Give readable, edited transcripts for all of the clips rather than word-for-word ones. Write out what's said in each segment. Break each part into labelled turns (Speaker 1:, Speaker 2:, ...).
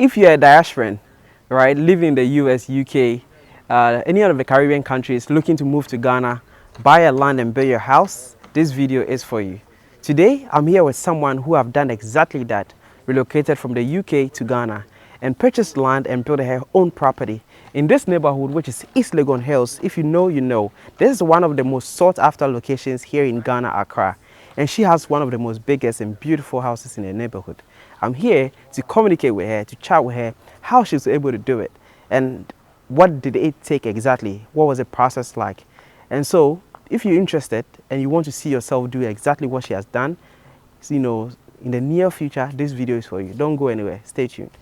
Speaker 1: if you're a diasporan, right, living in the US, UK, any of the Caribbean countries looking to move to Ghana, buy a land and build your house, this video is for you. Today, I'm here with someone who have done exactly that, relocated from the UK to Ghana and purchased land and built her own property in this neighborhood, which is East Legon Hills. If you know, you know. This is one of the most sought after locations here in Ghana, Accra. And she has one of the most biggest and beautiful houses in the neighborhood. I'm here to communicate with her, to chat with her, how she was able to do it, and what did it take exactly, what was the process like. And so, if you're interested and you want to see yourself do exactly what she has done, you know, in the near future, this video is for you. Don't go anywhere, stay tuned.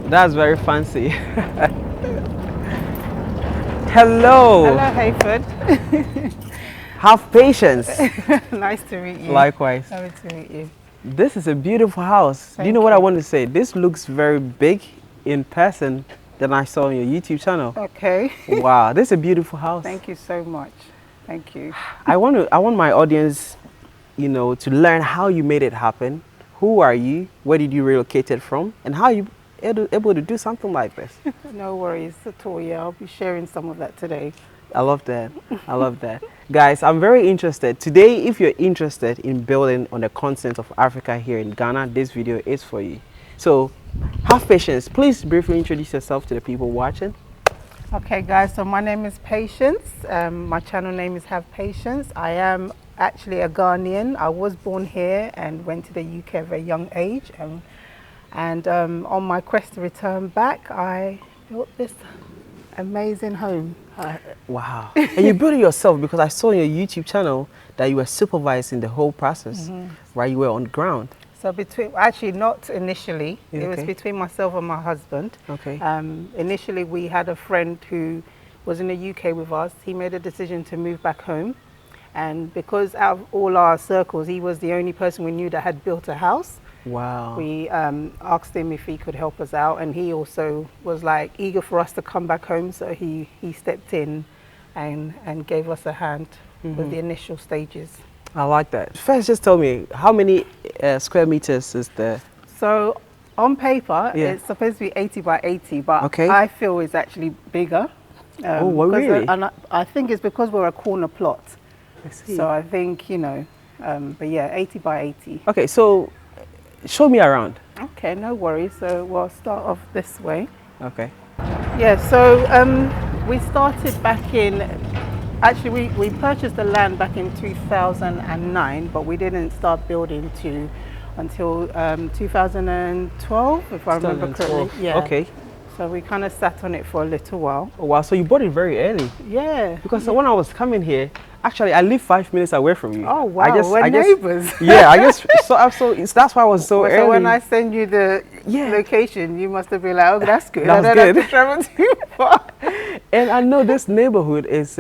Speaker 1: That's very fancy. Hello.
Speaker 2: Hello, Hayford.
Speaker 1: Have patience.
Speaker 2: Nice to meet you.
Speaker 1: Likewise.
Speaker 2: Lovely to meet you.
Speaker 1: This is a beautiful house. Do you know what I want to say? This looks very big in person than I saw on your YouTube channel.
Speaker 2: Okay.
Speaker 1: Wow, this is a beautiful house.
Speaker 2: Thank you so much. Thank you.
Speaker 1: I want my audience, you know, to learn how you made it happen. Who are you? Where did you relocate it from? And how you able to do something like this?
Speaker 2: No worries at all. Yeah, I'll be sharing some of that today.
Speaker 1: I love that. I love that. Guys, I'm very interested. Today, if you're interested in building on the continent of Africa here in Ghana, this video is for you. So, have patience. Please briefly introduce yourself to the people watching.
Speaker 2: Okay, guys, so my name is Patience. My channel name is Have Patience. I am actually a Ghanaian. I was born here and went to the UK at a very young age. And on my quest to return back, I built this amazing home.
Speaker 1: Wow. And you built it yourself, because I saw on your YouTube channel that you were supervising the whole process, right? You were on the ground.
Speaker 2: So actually not initially, it was between myself and my husband.
Speaker 1: Okay.
Speaker 2: Initially we had a friend who was in the UK with us. He made a decision to move back home. And because out of all our circles, he was the only person we knew that had built a house.
Speaker 1: Wow.
Speaker 2: We asked him if he could help us out, and he also was like eager for us to come back home, so he stepped in and gave us a hand with the initial stages.
Speaker 1: I like that. First, just tell me, how many square meters is there?
Speaker 2: So on paper, it's supposed to be 80 by 80, but I feel it's actually bigger.
Speaker 1: Oh, well, really?
Speaker 2: And I think it's because we're a corner plot.
Speaker 1: I see.
Speaker 2: So I think, you know, but yeah, 80 by 80.
Speaker 1: Okay, so show me around.
Speaker 2: Okay, no worries. So we'll start off this way.
Speaker 1: Okay.
Speaker 2: Yeah, so we started back in, actually we purchased the land back in 2009, but we didn't start building until 2012, if I remember correctly. Yeah. Okay. So we kind of sat on it for a little while.
Speaker 1: Oh, wow, so you bought it very early.
Speaker 2: Yeah.
Speaker 1: Because when I was coming here, actually I live 5 minutes away from you.
Speaker 2: Oh wow, we're neighbors.
Speaker 1: Yeah, I guess, so that's why I was so early.
Speaker 2: So when I send you the location, you must have been like, oh, that's good.
Speaker 1: That's
Speaker 2: I don't have to travel too far.
Speaker 1: And I know this neighborhood is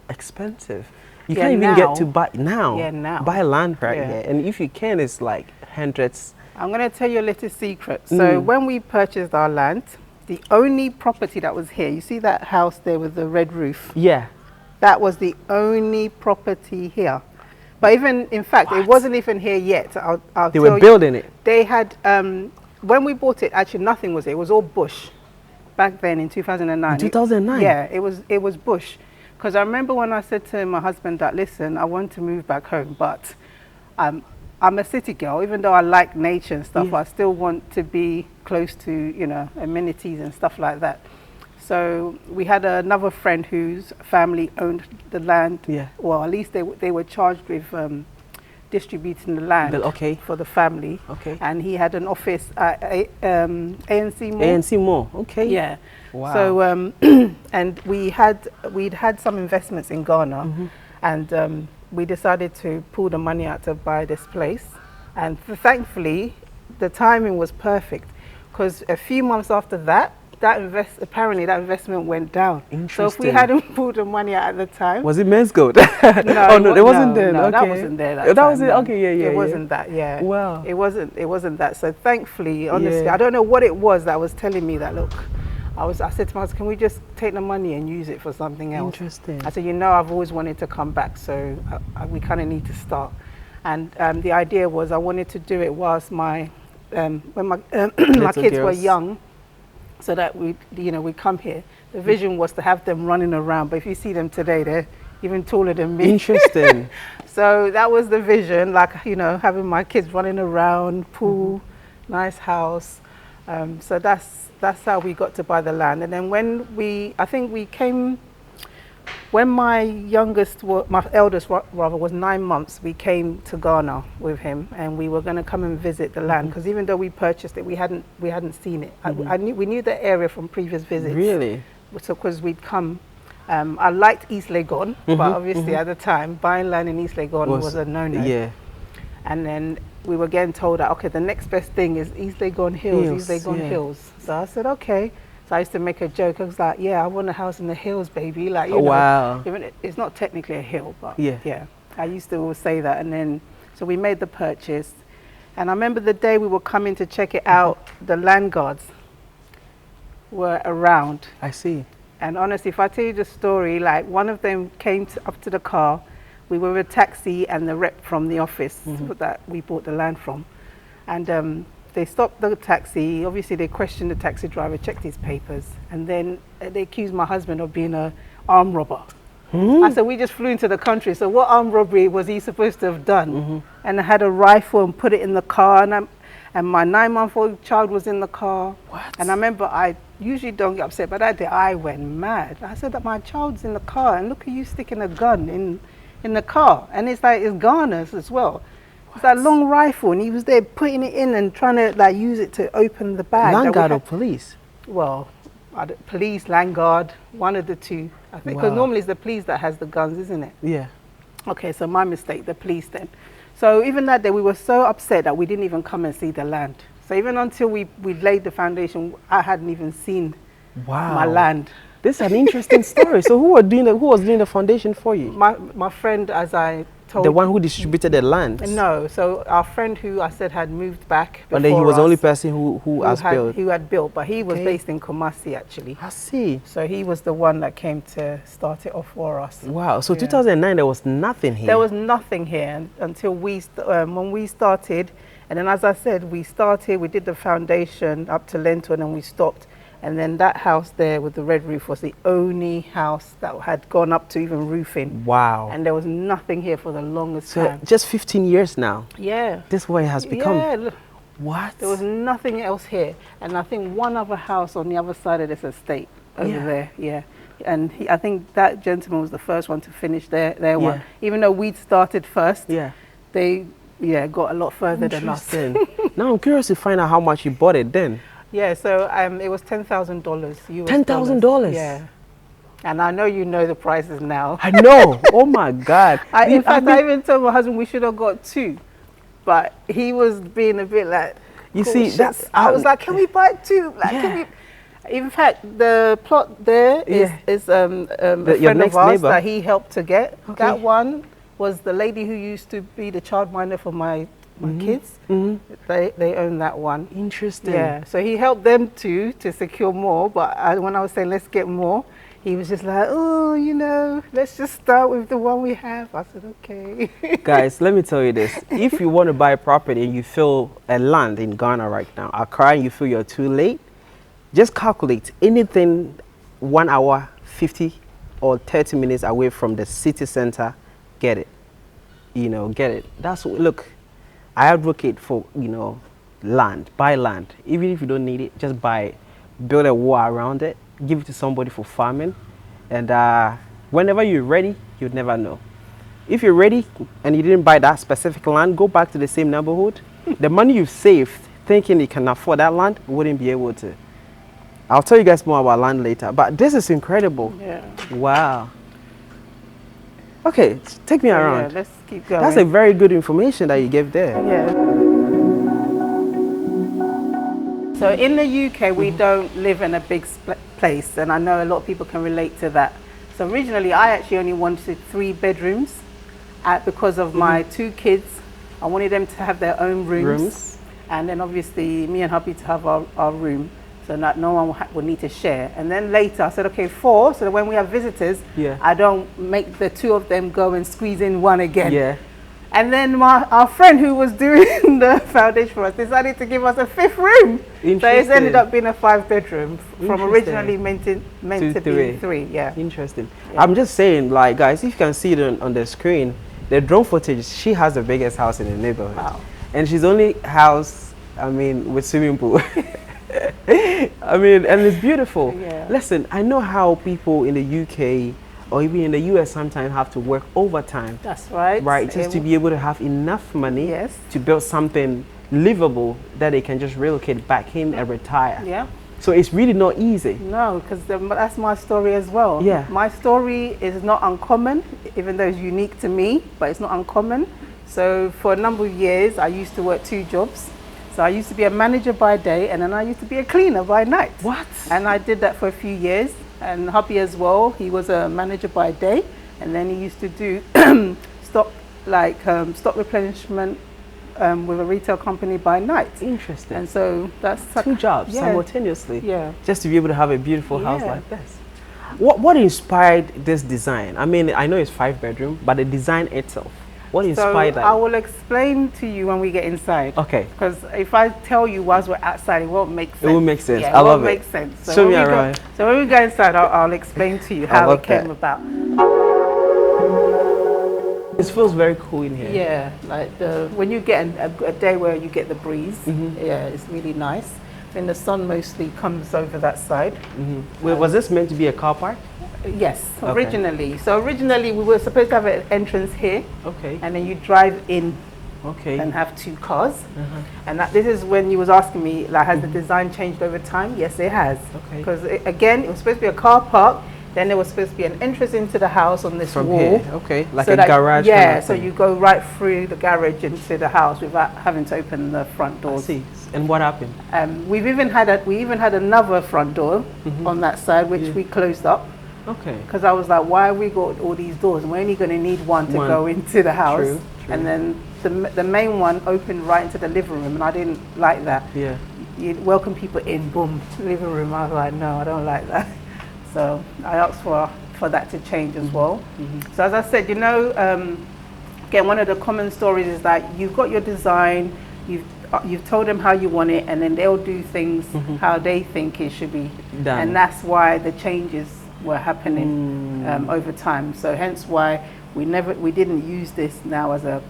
Speaker 1: expensive. You can't even get to buy buy land right here. And if you can, it's like hundreds.
Speaker 2: I'm going to tell you a little secret. So when we purchased our land, the only property that was here, you see that house there with the red roof?
Speaker 1: Yeah.
Speaker 2: That was the only property here. But even, in fact, it wasn't even here yet.
Speaker 1: They were building it.
Speaker 2: They had, when we bought it, actually nothing was there. It was all bush back then in 2009.
Speaker 1: In 2009?
Speaker 2: Yeah, it was bush. Because I remember when I said to my husband that, listen, I want to move back home, but I'm a city girl. Even though I like nature and stuff, I still want to be close to, you know, amenities and stuff like that. So we had another friend whose family owned the land. Yeah. Well, at least they were charged with distributing the land for the family. Okay. And he had an office at ANC Mall.
Speaker 1: ANC Mall. Okay.
Speaker 2: Yeah. Wow. So and we'd had some investments in Ghana, and we decided to pull the money out to buy this place. And thankfully, the timing was perfect, because a few months after that, apparently that investment went down. So if we hadn't pulled the money out at the time.
Speaker 1: Was it men's gold?
Speaker 2: No,
Speaker 1: oh no, it wasn't there.
Speaker 2: No,
Speaker 1: okay.
Speaker 2: that wasn't there.
Speaker 1: That was it. Okay, yeah.
Speaker 2: It wasn't that. Yeah.
Speaker 1: Wow.
Speaker 2: It wasn't that. So thankfully, honestly, I don't know what it was that was telling me that. Look, I said to my husband, can we just take the money and use it for something else?
Speaker 1: Interesting.
Speaker 2: I said, I've always wanted to come back, so we kind of need to start. And the idea was I wanted to do it whilst when my my kids were young, so that we come here. The vision was to have them running around, but if you see them today, they're even taller than me.
Speaker 1: Interesting.
Speaker 2: So that was the vision, like, having my kids running around, pool, nice house. So that's how we got to buy the land. And then when my eldest was 9 months, we came to Ghana with him, and we were going to come and visit the land, because even though we purchased it, we hadn't seen it. We knew the area from previous visits.
Speaker 1: Really?
Speaker 2: So because we'd come, I liked East Legon, but obviously at the time, buying land in East Legon was a no-no.
Speaker 1: Yeah. And
Speaker 2: then we were getting told that, okay, the next best thing is East Legon Hills, East Legon Hills. So I said, okay. So I used to make a joke. I was like, yeah, I want a house in the hills, baby. Like,
Speaker 1: wow.
Speaker 2: Even it's not technically a hill, but yeah. I used to always say that. And then, so we made the purchase. And I remember the day we were coming to check it out, the land guards were around.
Speaker 1: I see.
Speaker 2: And honestly, if I tell you the story, like, one of them came up to the car. We were with a taxi and the rep from the office that we bought the land from. And they stopped the taxi. Obviously, they questioned the taxi driver, checked his papers, and then they accused my husband of being an armed robber. I said, we just flew into the country, so what armed robbery was he supposed to have done? And I had a rifle and put it in the car, and my 9-month-old child was in the car.
Speaker 1: What?
Speaker 2: And I remember, I usually don't get upset, but that day I went mad. I said that my child's in the car, and look at you sticking a gun in the car. And it's like, it's Ghana's as well. It's that long rifle, and he was there putting it in and trying to like use it to open the bag.
Speaker 1: Land guard or police?
Speaker 2: Well, police, land guard, one of the two, I think. Because normally it's the police that has the guns, isn't it?
Speaker 1: Yeah.
Speaker 2: Okay, so my mistake, the police then. So even that day, we were so upset that we didn't even come and see the land. So even until we laid the foundation, I hadn't even seen my land.
Speaker 1: This is an interesting story. So who was doing the foundation for you?
Speaker 2: My friend, as I told.
Speaker 1: The one who distributed the land?
Speaker 2: No, so our friend who I said had moved back before.
Speaker 1: And then he was the only person who had
Speaker 2: built, but he was based in Kumasi actually.
Speaker 1: I see.
Speaker 2: So he was the one that came to start it off for us.
Speaker 1: Wow, so 2009 there was nothing here?
Speaker 2: There was nothing here until when we started, and then as I said, we did the foundation up to lintel, and then we stopped. And then that house there with the red roof was the only house that had gone up to even roofing.
Speaker 1: Wow.
Speaker 2: And there was nothing here for the longest time.
Speaker 1: Just 15 years now?
Speaker 2: Yeah.
Speaker 1: This is what it has become?
Speaker 2: Yeah. Look,
Speaker 1: what?
Speaker 2: There was nothing else here. And I think one other house on the other side of this estate over there. Yeah. And I think that gentleman was the first one to finish their one. Even though we'd started first, they got a lot further than us.
Speaker 1: Now I'm curious to find out how much you bought it then.
Speaker 2: Yeah, so it was $10,000 US.
Speaker 1: $10,000?
Speaker 2: Yeah. And I know you know the prices now.
Speaker 1: I know. Oh my God.
Speaker 2: In fact, I even told my husband we should have got 2. But he was being a bit like,
Speaker 1: you see, that's...
Speaker 2: I was like, can we buy 2? Like, can we... In fact, the plot there is a friend of ours that he helped to get. Okay. That one was the lady who used to be the childminder for my kids. They own that one.
Speaker 1: Interesting.
Speaker 2: Yeah, so he helped them to secure more, but when I was saying let's get more, he was just like, oh, let's just start with the one we have. I said, okay.
Speaker 1: Guys, let me tell you this. If you want to buy a property and you feel a land in Ghana right now, Accra, and you feel you're too late, just calculate anything 1 hour, 50 or 30 minutes away from the city center, get it. Get it. Look, I advocate for, land, buy land. Even if you don't need it, just buy it. Build a wall around it, give it to somebody for farming. And whenever you're ready, you'd never know. If you're ready and you didn't buy that specific land, go back to the same neighborhood. The money you've saved, thinking you can afford that land, wouldn't be able to. I'll tell you guys more about land later, but this is incredible.
Speaker 2: Yeah. Wow.
Speaker 1: Okay, take me around.
Speaker 2: Yeah, let's keep going.
Speaker 1: That's a very good information that you gave there.
Speaker 2: Yeah. So in the UK, we don't live in a big place, and I know a lot of people can relate to that. So originally, I actually only wanted 3 bedrooms because of my 2 kids. I wanted them to have their own rooms. And then obviously me and hubby to have our room. so that no one will need to share. And then later I said, okay, 4, so that when we have visitors,
Speaker 1: Yeah.
Speaker 2: I don't make the 2 of them go and squeeze in one again.
Speaker 1: Yeah.
Speaker 2: And then our friend who was doing the foundation for us decided to give us a 5th room. So it's ended up being a 5-bedroom from originally meant to be 3. Yeah.
Speaker 1: Interesting. Yeah. I'm just saying, like, guys, if you can see it on the screen, the drone footage, she has the biggest house in the neighborhood.
Speaker 2: Wow.
Speaker 1: And she's only house, I mean, with swimming pool. I mean, and it's beautiful.
Speaker 2: Yeah.
Speaker 1: Listen, I know how people in the UK or even in the US sometimes have to work overtime.
Speaker 2: That's right.
Speaker 1: Right, just to be able to have enough money to build something livable that they can just relocate back in and retire.
Speaker 2: Yeah.
Speaker 1: So it's really not easy.
Speaker 2: No, because that's my story as well.
Speaker 1: Yeah.
Speaker 2: My story is not uncommon, even though it's unique to me, but it's not uncommon. So for a number of years, I used to work 2 jobs. So I used to be a manager by day, and then I used to be a cleaner by night.
Speaker 1: What?
Speaker 2: And I did that for a few years. And hubby as well, he was a manager by day, and then he used to do stock replenishment with a retail company by night.
Speaker 1: Interesting.
Speaker 2: And so that's
Speaker 1: 2 jobs simultaneously.
Speaker 2: Yeah.
Speaker 1: Just to be able to have a beautiful house like this. What inspired this design? I mean, I know it's 5-bedroom, but the design itself. What inspired that?
Speaker 2: I will explain to you when we get inside.
Speaker 1: Okay.
Speaker 2: Because if I tell you whilst we're outside, it won't make sense.
Speaker 1: It will make sense.
Speaker 2: Yeah,
Speaker 1: I love it.
Speaker 2: It won't make sense. So
Speaker 1: show me around.
Speaker 2: So when we go inside, I'll explain to you how it came about.
Speaker 1: It feels very cool in here.
Speaker 2: Yeah, like when you get a day where you get the breeze, yeah, it's really nice. And the sun mostly comes over that side.
Speaker 1: Wait, was this meant to be a car park?
Speaker 2: Yes, originally. So originally we were supposed to have an entrance here.
Speaker 1: Okay.
Speaker 2: And then you drive in.
Speaker 1: Okay.
Speaker 2: And have 2 cars. And this is when you was asking me, like, has the design changed over time? Yes, it has. Okay. Because again, it was supposed to be a car park. Then there was supposed to be an entrance into the house on this
Speaker 1: From
Speaker 2: wall.
Speaker 1: Here. Okay, like
Speaker 2: so
Speaker 1: a garage.
Speaker 2: Yeah,
Speaker 1: kind of
Speaker 2: so you go right through the garage into the house without having to open the front doors.
Speaker 1: I see. And what happened?
Speaker 2: We even had another front door on that side, which we closed up.
Speaker 1: Okay.
Speaker 2: Because I was like, why have we got all these doors? And we're only going to need one to go into the house.
Speaker 1: True.
Speaker 2: And then the main one opened right into the living room, and I didn't like that.
Speaker 1: Yeah.
Speaker 2: You welcome people in, boom, living room. I was like, no, I don't like that. So I asked for that to change as well. So as I said, you know, again, one of the common stories is that you've got your design, you've told them how you want it, and then they'll do things how they think it should be done. And that's why the changes were happening over time. So hence why we didn't use this now as a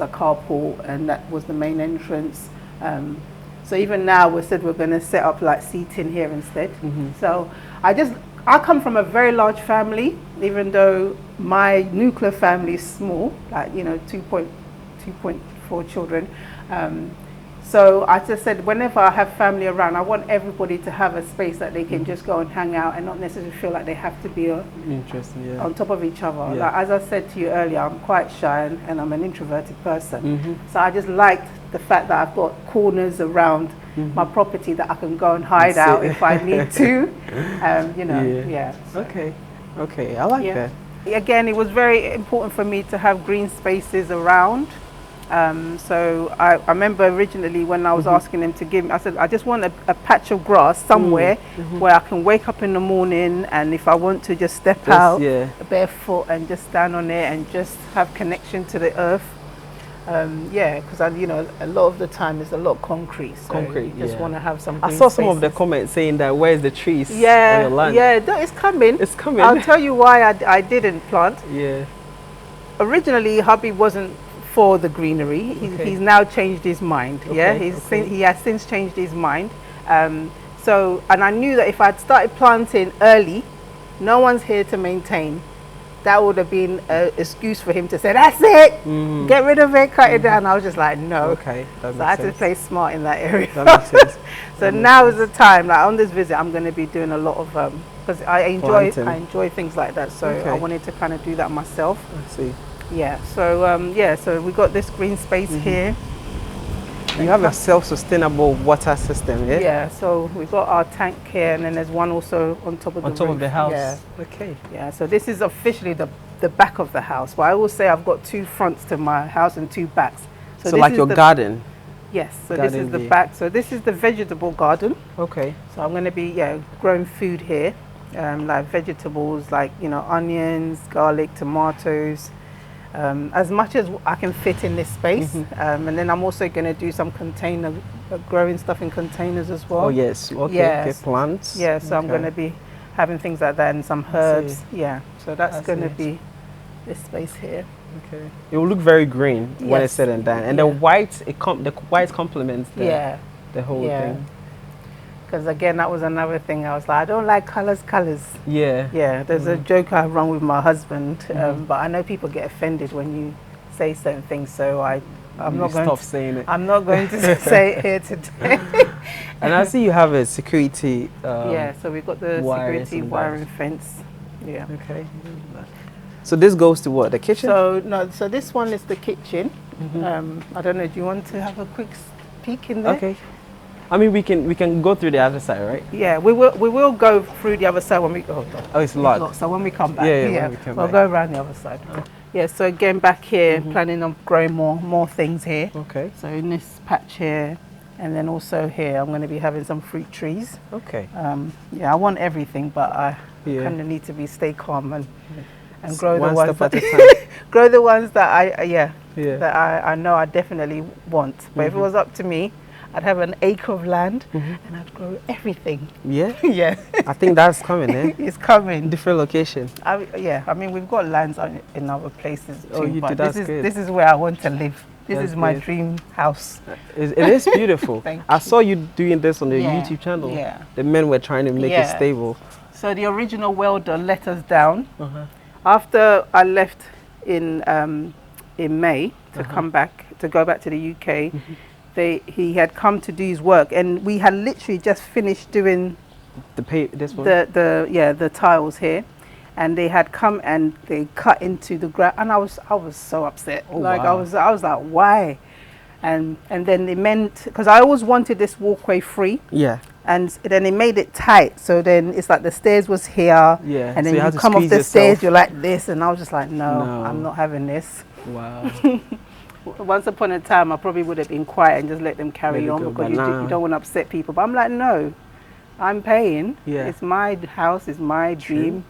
Speaker 2: carpool, and that was the main entrance. So even now we said we're going to set up like seating here instead. So I come from a very large family, even though my nuclear family is small, like, you know, 2.4 children. So I just said, whenever I have family around, I want everybody to have a space that they can just go and hang out and not necessarily feel like they have to be on top of each other. Like, as I said to you earlier, I'm quite shy and I'm an introverted person. So I just liked the fact that I've got corners around my property that I can go and hide out if I need to. You know, so.
Speaker 1: Okay, I like that.
Speaker 2: Again, it was very important for me to have green spaces around. So I remember originally when I was asking them to give me, I said, I just want a patch of grass somewhere where I can wake up in the morning, and if I want to just step out barefoot and just stand on it and just have connection to the earth. Because you know, a lot of the time it's a lot of concrete. So you just want to have some green
Speaker 1: I saw some
Speaker 2: spaces.
Speaker 1: of the comments saying that where's the trees on your land?
Speaker 2: It's coming.
Speaker 1: It's coming.
Speaker 2: I'll tell you why I didn't plant. Originally, hubby wasn't for the greenery. He's now changed his mind. He has since changed his mind. So, and I knew that if I'd started planting early, no one's here to maintain. That would have been an excuse for him to say, that's it, get rid of it, cut it down. I was just like, no. So I had to play smart in that area.
Speaker 1: That makes sense.
Speaker 2: So now is the time, like on this visit, I'm going to be doing a lot of, because I enjoy things like that. So I wanted to kind of do that myself.
Speaker 1: I see.
Speaker 2: Yeah, so so we got this green space here.
Speaker 1: You have a self-sustainable water system, yeah?
Speaker 2: Yeah, so we've got our tank here, and then there's one also on top of the roof.
Speaker 1: Of the house.
Speaker 2: Yeah.
Speaker 1: Okay.
Speaker 2: Yeah, so this is officially the back of the house. But I will say I've got 2 fronts to my house and 2 backs.
Speaker 1: So like your garden?
Speaker 2: Yes, so this
Speaker 1: Garden
Speaker 2: is the
Speaker 1: view.
Speaker 2: back. So this is the vegetable garden.
Speaker 1: Okay.
Speaker 2: So I'm going to be growing food here, like vegetables, like onions, garlic, tomatoes, as much as I can fit in this space. And then I'm also going to do some container growing stuff in containers as well.
Speaker 1: Oh yes. Okay.
Speaker 2: Yes.
Speaker 1: Okay. Plants.
Speaker 2: Yeah. So I'm
Speaker 1: Okay.
Speaker 2: going to be having things like that and some herbs. Yeah. So that's going to be this space here.
Speaker 1: Okay. It will look very green when it's
Speaker 2: Yes.
Speaker 1: said and done, and
Speaker 2: Yeah.
Speaker 1: the white the white complements the whole
Speaker 2: Yeah.
Speaker 1: thing.
Speaker 2: Because again, that was another thing. I was like, I don't like colours.
Speaker 1: Yeah.
Speaker 2: Yeah, there's a joke I run with my husband, but I know people get offended when you say certain things, so I'm not going
Speaker 1: stop
Speaker 2: to
Speaker 1: saying it.
Speaker 2: I'm not going to say it here today.
Speaker 1: And I see you have a security.
Speaker 2: Yeah, so we've got the
Speaker 1: wires
Speaker 2: security
Speaker 1: and
Speaker 2: wiring fence. Yeah.
Speaker 1: Okay. So this goes to what? The kitchen?
Speaker 2: So no, so this one is the kitchen. I don't know. Do you want to have a quick peek in there?
Speaker 1: Okay. I mean, we can go through the other side, right?
Speaker 2: Yeah, we will go through the other side when we go.
Speaker 1: Oh, it's locked.
Speaker 2: So when we come back,
Speaker 1: when we come
Speaker 2: we'll
Speaker 1: back.
Speaker 2: go around the other side. Yeah. So again, back here, planning on growing more things here.
Speaker 1: Okay.
Speaker 2: So in this patch here, and then also here, I'm going to be having some fruit trees.
Speaker 1: Okay.
Speaker 2: Yeah, I want everything, but I kind of need to stay calm and grow
Speaker 1: One
Speaker 2: the ones
Speaker 1: step at a
Speaker 2: that
Speaker 1: time.
Speaker 2: grow the ones that that I know I definitely want. But if it was up to me, I'd have an acre of land and I'd grow everything.
Speaker 1: Yeah.
Speaker 2: Yeah,
Speaker 1: I think that's coming, eh?
Speaker 2: it's coming.
Speaker 1: Different location.
Speaker 2: I mean, we've got lands in other places too,
Speaker 1: Oh, you
Speaker 2: but
Speaker 1: do, that's good.
Speaker 2: this is where I want to live. This
Speaker 1: That's
Speaker 2: is my
Speaker 1: good.
Speaker 2: dream house.
Speaker 1: It is beautiful.
Speaker 2: Thank
Speaker 1: I saw you doing this on the
Speaker 2: Yeah,
Speaker 1: YouTube channel.
Speaker 2: yeah.
Speaker 1: The men were trying to make it
Speaker 2: Yeah.
Speaker 1: stable.
Speaker 2: So the original welder let us down. After I left in May to go back to the UK, he had come to do his work, and we had literally just finished doing
Speaker 1: This one.
Speaker 2: the tiles here, and they had come and they cut into the ground, and I was so upset.
Speaker 1: Oh,
Speaker 2: like
Speaker 1: wow.
Speaker 2: I was like, why? And then it meant, because I always wanted this walkway free.
Speaker 1: Yeah.
Speaker 2: And then it made it tight, so then it's like the stairs was here,
Speaker 1: Yeah,
Speaker 2: and
Speaker 1: so
Speaker 2: then
Speaker 1: you had
Speaker 2: you
Speaker 1: to
Speaker 2: come off
Speaker 1: squeeze
Speaker 2: the stairs,
Speaker 1: yourself.
Speaker 2: you're like this, and I was just like, no,
Speaker 1: No.
Speaker 2: I'm not having this.
Speaker 1: Wow.
Speaker 2: Once upon a time, I probably would have been quiet and just let them carry
Speaker 1: Let it
Speaker 2: on,
Speaker 1: go,
Speaker 2: because
Speaker 1: but
Speaker 2: you
Speaker 1: now-
Speaker 2: don't want to upset people. But I'm like, no, I'm paying.
Speaker 1: Yeah.
Speaker 2: It's my house, it's my dream.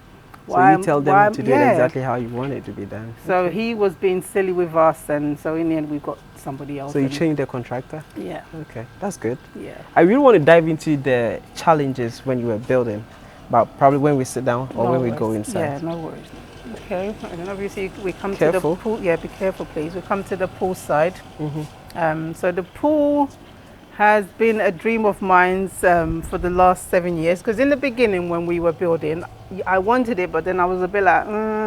Speaker 1: So you tell them to do it exactly how you want it to be done.
Speaker 2: So he was being silly with us, and so in the end, we got somebody else.
Speaker 1: So you
Speaker 2: and-
Speaker 1: changed the contractor?
Speaker 2: Yeah,
Speaker 1: Okay, that's good.
Speaker 2: yeah.
Speaker 1: I really want to dive into the challenges when you were building, but probably when we sit down or
Speaker 2: No
Speaker 1: when we
Speaker 2: worries.
Speaker 1: go inside.
Speaker 2: Yeah, no worries. Okay, and then obviously we come
Speaker 1: Careful.
Speaker 2: to the pool. Yeah, be careful, please. We come to the pool side.
Speaker 1: Mm-hmm.
Speaker 2: So the pool has been a dream of mine for the last 7 years. Because in the beginning, when we were building, I wanted it, but then I was a bit like,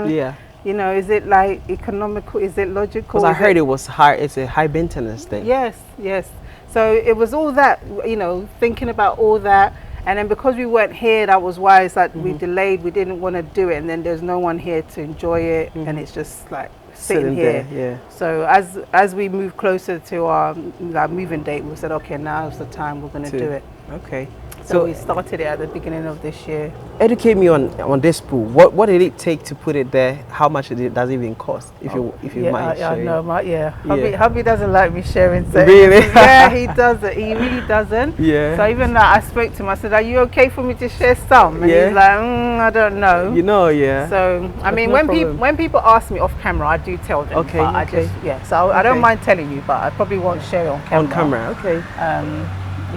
Speaker 1: Yeah,
Speaker 2: you know, is it like economical? Is it logical?
Speaker 1: because I
Speaker 2: Is
Speaker 1: heard it was high. It's a high maintenance thing.
Speaker 2: Yes, yes. So it was all that, you know, thinking about all that. And then because we weren't here, that was why it's like we delayed. We didn't want to do it. And then there's no one here to enjoy it. And it's just like sitting here.
Speaker 1: there. Yeah.
Speaker 2: So as we move closer to our moving date, we said, okay, now's the time we're going to do it.
Speaker 1: Okay.
Speaker 2: So we started it at the beginning of this year.
Speaker 1: Educate me on this pool. What did it take to put it there? How much does it even cost? If you mind
Speaker 2: I
Speaker 1: sharing.
Speaker 2: know,
Speaker 1: Yeah.
Speaker 2: Hubby doesn't like me sharing certain
Speaker 1: Really?
Speaker 2: things. Yeah, he doesn't. He really doesn't.
Speaker 1: Yeah.
Speaker 2: So even I spoke to him. I said, "Are you okay for me to share some?" And
Speaker 1: Yeah.
Speaker 2: he's like, "I don't know."
Speaker 1: You know, yeah.
Speaker 2: So I
Speaker 1: That's
Speaker 2: mean,
Speaker 1: no problem.
Speaker 2: when people ask me off camera, I do tell them.
Speaker 1: Okay,
Speaker 2: But
Speaker 1: okay.
Speaker 2: So I don't
Speaker 1: Okay.
Speaker 2: mind telling you, but I probably won't share it on camera.
Speaker 1: On camera, okay.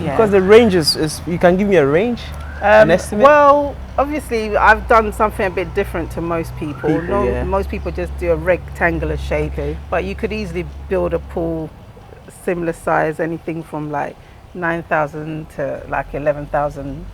Speaker 2: Yeah.
Speaker 1: Because the range is you can give me a range, an estimate.
Speaker 2: Well, obviously, I've done something a bit different to most people.
Speaker 1: Yeah.
Speaker 2: Most people just do a rectangular shape,
Speaker 1: Okay.
Speaker 2: but you could easily build a pool similar size, anything from like 9,000 to like 11,000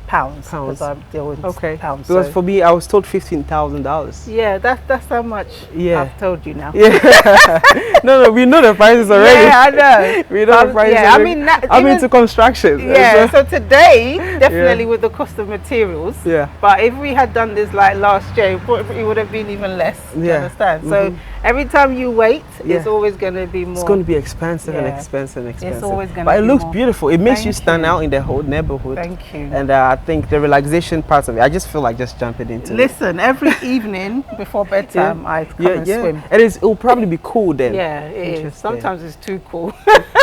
Speaker 2: pounds.
Speaker 1: Pounds.
Speaker 2: Because I deal in
Speaker 1: Okay.
Speaker 2: pounds.
Speaker 1: Because
Speaker 2: so-
Speaker 1: for me, I was told $15,000.
Speaker 2: yeah, that's how much
Speaker 1: Yeah.
Speaker 2: I've told you now.
Speaker 1: Yeah. No, we know the prices already.
Speaker 2: Yeah, I know.
Speaker 1: We know the prices.
Speaker 2: Yeah, I
Speaker 1: already.
Speaker 2: mean,
Speaker 1: I'm
Speaker 2: even-
Speaker 1: into construction.
Speaker 2: Yeah,
Speaker 1: so-
Speaker 2: so today, definitely with the cost of materials.
Speaker 1: Yeah.
Speaker 2: But if we had done this like last year, it would have been even less. You
Speaker 1: Yeah.
Speaker 2: understand? So every time you wait,
Speaker 1: Yeah.
Speaker 2: it's always going to be more.
Speaker 1: It's going to be expensive and
Speaker 2: Yeah.
Speaker 1: expensive and expensive.
Speaker 2: It's always going to
Speaker 1: But
Speaker 2: be
Speaker 1: it looks
Speaker 2: more.
Speaker 1: beautiful. It makes you
Speaker 2: Thank
Speaker 1: stand
Speaker 2: you.
Speaker 1: out in the whole neighborhood.
Speaker 2: Thank you.
Speaker 1: And I think the relaxation part of it, I just feel like just jumping into it.
Speaker 2: Listen, every evening before bedtime, I come and swim.
Speaker 1: And it'll probably be cool then.
Speaker 2: Yeah, it is. Sometimes it's too cool.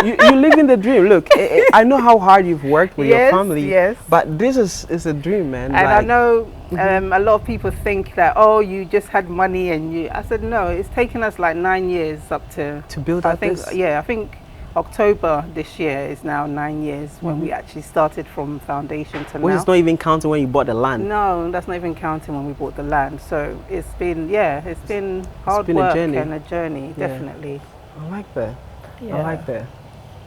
Speaker 1: you live in the dream. Look, I know how hard you've worked with your family.
Speaker 2: Yes.
Speaker 1: But this is a dream, man.
Speaker 2: And
Speaker 1: like,
Speaker 2: I know a lot of people think that, oh, you just had money and you. I said no. It's taken us like 9 years up to
Speaker 1: build up
Speaker 2: think,
Speaker 1: this.
Speaker 2: Yeah, I think October this year is now 9 years when we actually started from foundation to now.
Speaker 1: Which is not even counting when you bought the land.
Speaker 2: No, that's not even counting when we bought the land. So it's been hard work and a journey, definitely.
Speaker 1: I like that.
Speaker 2: Yeah.
Speaker 1: I like that.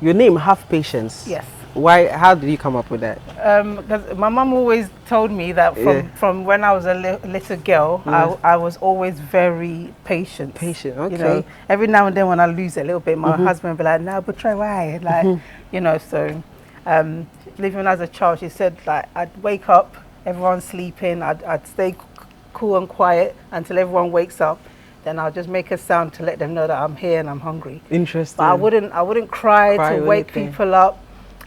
Speaker 1: Your name, Have Patience.
Speaker 2: Yes.
Speaker 1: Why? How did you come up with that?
Speaker 2: Because my mum always told me that from when I was a little girl, I was always very patient.
Speaker 1: Patient, okay.
Speaker 2: You know, every now and then when I lose a little bit, my husband would be like, "No, but try why?" Like, you know. So, living as a child, she said like I'd wake up, everyone's sleeping, I'd stay cool and quiet until everyone wakes up. Then I'll just make a sound to let them know that I'm here and I'm hungry.
Speaker 1: Interesting.
Speaker 2: But I wouldn't cry to wake people up.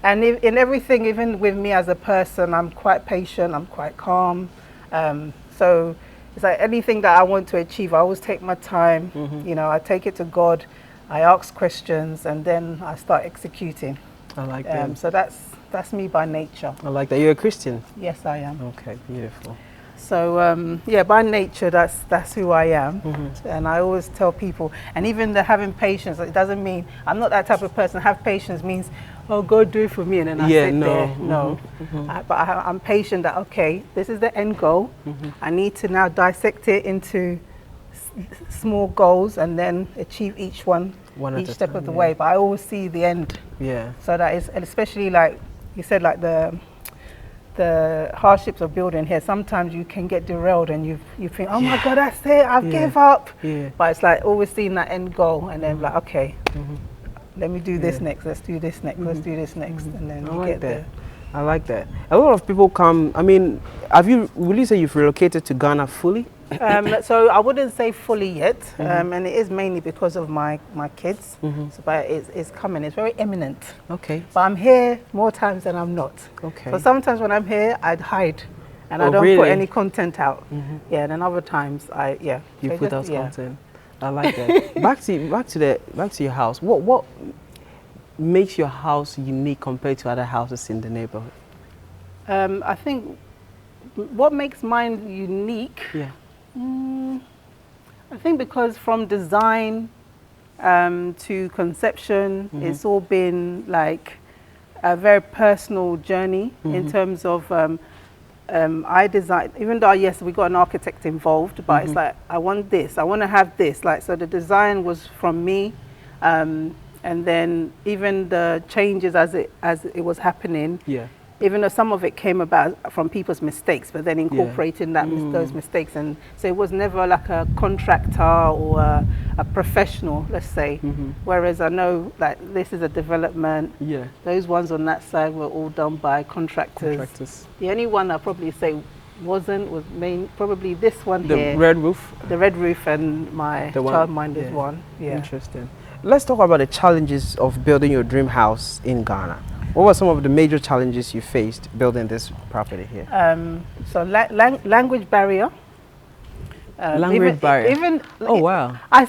Speaker 2: And in everything, even with me as a person, I'm quite patient, I'm quite calm. So it's like anything that I want to achieve, I always take my time. You know, I take it to God, I ask questions, and then I start executing.
Speaker 1: I like that.
Speaker 2: So that's me by nature.
Speaker 1: I like that. You're a Christian?
Speaker 2: Yes, I am.
Speaker 1: Okay, beautiful.
Speaker 2: So yeah, by nature, that's who I am. And I always tell people, and even the having patience, it doesn't mean, I'm not that type of person. Have patience means, oh, God, do it for me, and then I sit there. No. But I'm patient that, okay, this is the end goal. I need to now dissect it into small goals and then achieve each one each step of the way. But I always see the end.
Speaker 1: Yeah.
Speaker 2: So that is, and especially like you said, like the hardships of building here, sometimes you can get derailed and you think, oh my God, that's it, I've give up. But it's like always seeing that end goal and then like, okay, let me do this next, let's do this next, let's do this next, and then you get there.
Speaker 1: I like that. A lot of people come, I mean, will you say you've relocated to Ghana fully?
Speaker 2: So I wouldn't say fully yet, and it is mainly because of my kids, so, but it's coming, it's very imminent.
Speaker 1: Okay.
Speaker 2: But I'm here more times than I'm not.
Speaker 1: Okay.
Speaker 2: So sometimes when I'm here, I'd hide, and I don't put any content out. Yeah, and then other times
Speaker 1: you put out content. I like that. back to your house. What makes your house unique compared to other houses in the neighborhood?
Speaker 2: I think what makes mine unique.
Speaker 1: Yeah.
Speaker 2: I think because from design to conception, it's all been like a very personal journey in terms of I designed, even though yes, we got an architect involved, but it's like, I want this, I want to have this, like, so the design was from me, and then even the changes as it was happening, even though some of it came about from people's mistakes, but then incorporating those mistakes, and so it was never like a contractor or a professional, let's say. Whereas I know like this is a development. Those ones on that side were all done by contractors. The only one I probably say was probably this one here.
Speaker 1: The red roof.
Speaker 2: The red roof and my childminder's one. Yeah.
Speaker 1: Interesting. Let's talk about the challenges of building your dream house in Ghana. What were some of the major challenges you faced building this property here?
Speaker 2: So language barrier.
Speaker 1: Language barrier. Oh wow.
Speaker 2: I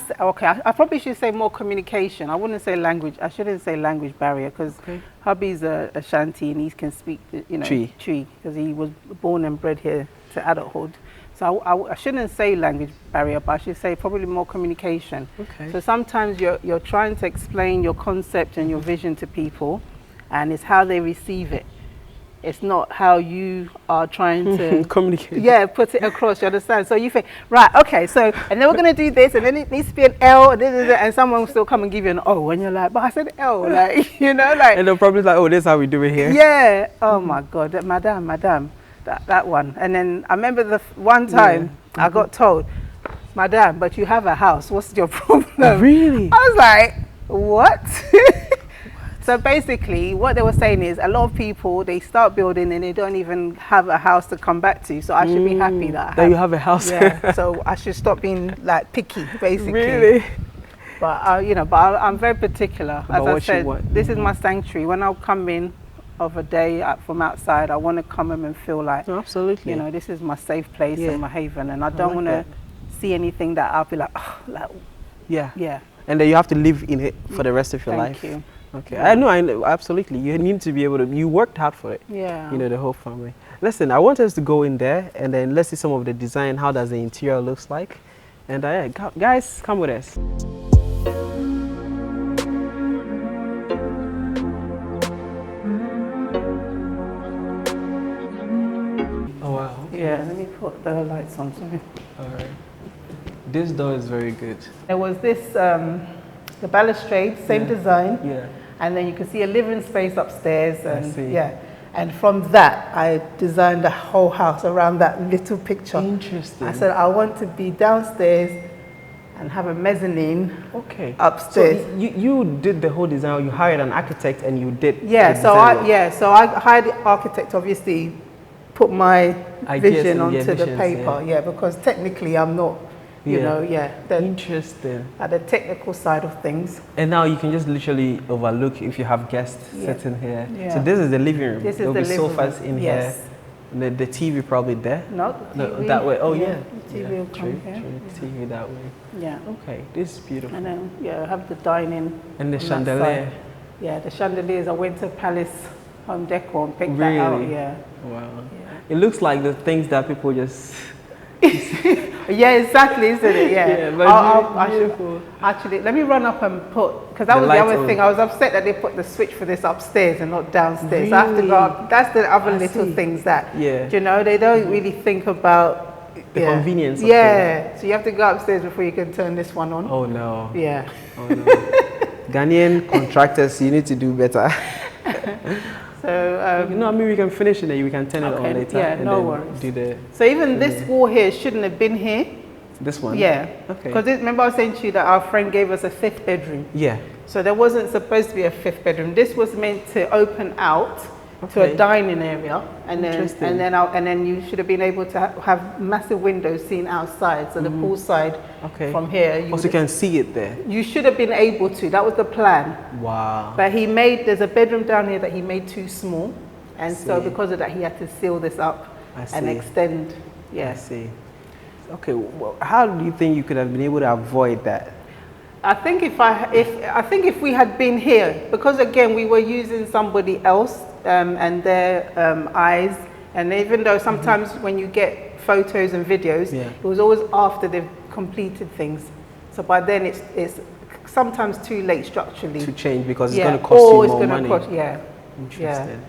Speaker 2: probably should say more communication. I wouldn't say language. I shouldn't say language barrier because hubby's a Ashanti and he can speak, Tree, because he was born and bred here to adulthood. So I shouldn't say language barrier, but I should say probably more communication. So sometimes you're trying to explain your concept and your vision to people, and it's how they receive it. It's not how you are trying to
Speaker 1: communicate.
Speaker 2: Yeah, put it across. You understand? So you think, right, okay, so and then we're gonna do this, and then it needs to be an L, and someone will still come and give you an O, and you're like, but I said L, like like.
Speaker 1: And they're probably like, oh, this is how we do it here.
Speaker 2: Yeah. Oh my God, madam, that one. And then I remember the one time I got told, madam, but you have a house. What's your problem?
Speaker 1: Really?
Speaker 2: I was like, what? So basically, what they were saying is a lot of people, they start building and they don't even have a house to come back to. So I should be happy that
Speaker 1: you have a house.
Speaker 2: Yeah. So I should stop being like picky, basically.
Speaker 1: Really?
Speaker 2: But you know, I'm very particular. As I said, this is my sanctuary. When I come in of a day from outside, I want to come in and feel like,
Speaker 1: absolutely,
Speaker 2: you know, this is my safe place and my haven, and I don't want to see anything that I'll be like, oh, like, yeah.
Speaker 1: And then you have to live in it for the rest of your life.
Speaker 2: Thank you.
Speaker 1: Okay, I know, absolutely. You need to be able to, you worked hard for it.
Speaker 2: Yeah.
Speaker 1: You know, the whole family. Listen, I want us to go in there and then let's see some of the design, how does the interior looks like. And guys, come with us. Oh, wow. Okay.
Speaker 2: Yeah, let me put the lights on. Sorry.
Speaker 1: All right. This door is very good.
Speaker 2: There was this, the balustrade, same design.
Speaker 1: Yeah.
Speaker 2: And then you can see a living space upstairs. And and from that, I designed the whole house around that little picture.
Speaker 1: Interesting.
Speaker 2: I said, I want to be downstairs and have a mezzanine upstairs.
Speaker 1: So you did the whole design, you hired an architect and you did
Speaker 2: so I hired the architect, obviously, put my vision onto the paper, because technically I'm not, you know,
Speaker 1: interesting.
Speaker 2: At the technical side of things.
Speaker 1: And now you can just literally overlook if you have guests sitting here.
Speaker 2: Yeah.
Speaker 1: So this is the living room.
Speaker 2: This is
Speaker 1: There'll
Speaker 2: the
Speaker 1: be
Speaker 2: living
Speaker 1: sofas
Speaker 2: room.
Speaker 1: in here. And the TV probably there.
Speaker 2: No, TV,
Speaker 1: that way. Oh
Speaker 2: the TV will come here.
Speaker 1: TV that way.
Speaker 2: Yeah.
Speaker 1: Okay, this is beautiful.
Speaker 2: And then I have the dining.
Speaker 1: And the chandelier.
Speaker 2: Yeah, the chandeliers. I went to Palace Home Decor and picked that out. Yeah.
Speaker 1: Wow. Yeah. It looks like the things that people just.
Speaker 2: Yeah, exactly, isn't it? Yeah.
Speaker 1: Beautiful.
Speaker 2: Actually, let me run up and put, because that was the other thing. I was upset that they put the switch for this upstairs and not downstairs.
Speaker 1: Really?
Speaker 2: So I have to go up. That's the other little things that, you know, they don't really think about
Speaker 1: the convenience.
Speaker 2: So you have to go upstairs before you can turn this one on.
Speaker 1: Oh no.
Speaker 2: Yeah.
Speaker 1: Oh no. Ghanaian contractors, you need to do better.
Speaker 2: So
Speaker 1: no, I mean we can finish it and we can turn it on later.
Speaker 2: Yeah,
Speaker 1: and
Speaker 2: no
Speaker 1: then
Speaker 2: worries.
Speaker 1: Do the
Speaker 2: so even this wall here shouldn't have been here.
Speaker 1: This one?
Speaker 2: Yeah.
Speaker 1: Okay.
Speaker 2: Because remember I was saying to you that our friend gave us a 5th bedroom.
Speaker 1: Yeah.
Speaker 2: So there wasn't supposed to be a 5th bedroom. This was meant to open out to a dining area, and then you should have been able to have massive windows seen outside. So the poolside from here.
Speaker 1: Also, you can see it there.
Speaker 2: You should have been able to. That was the plan.
Speaker 1: Wow.
Speaker 2: But there's a bedroom down here that he made too small, and so because of that, he had to seal this up and extend. Yeah.
Speaker 1: I see. Okay. Well, how do you think you could have been able to avoid that?
Speaker 2: I think if we had been here, because again we were using somebody else and their eyes, and even though sometimes when you get photos and videos, it was always after they've completed things. So by then it's sometimes too late structurally
Speaker 1: to change because it's going to cost you more money.
Speaker 2: Interesting.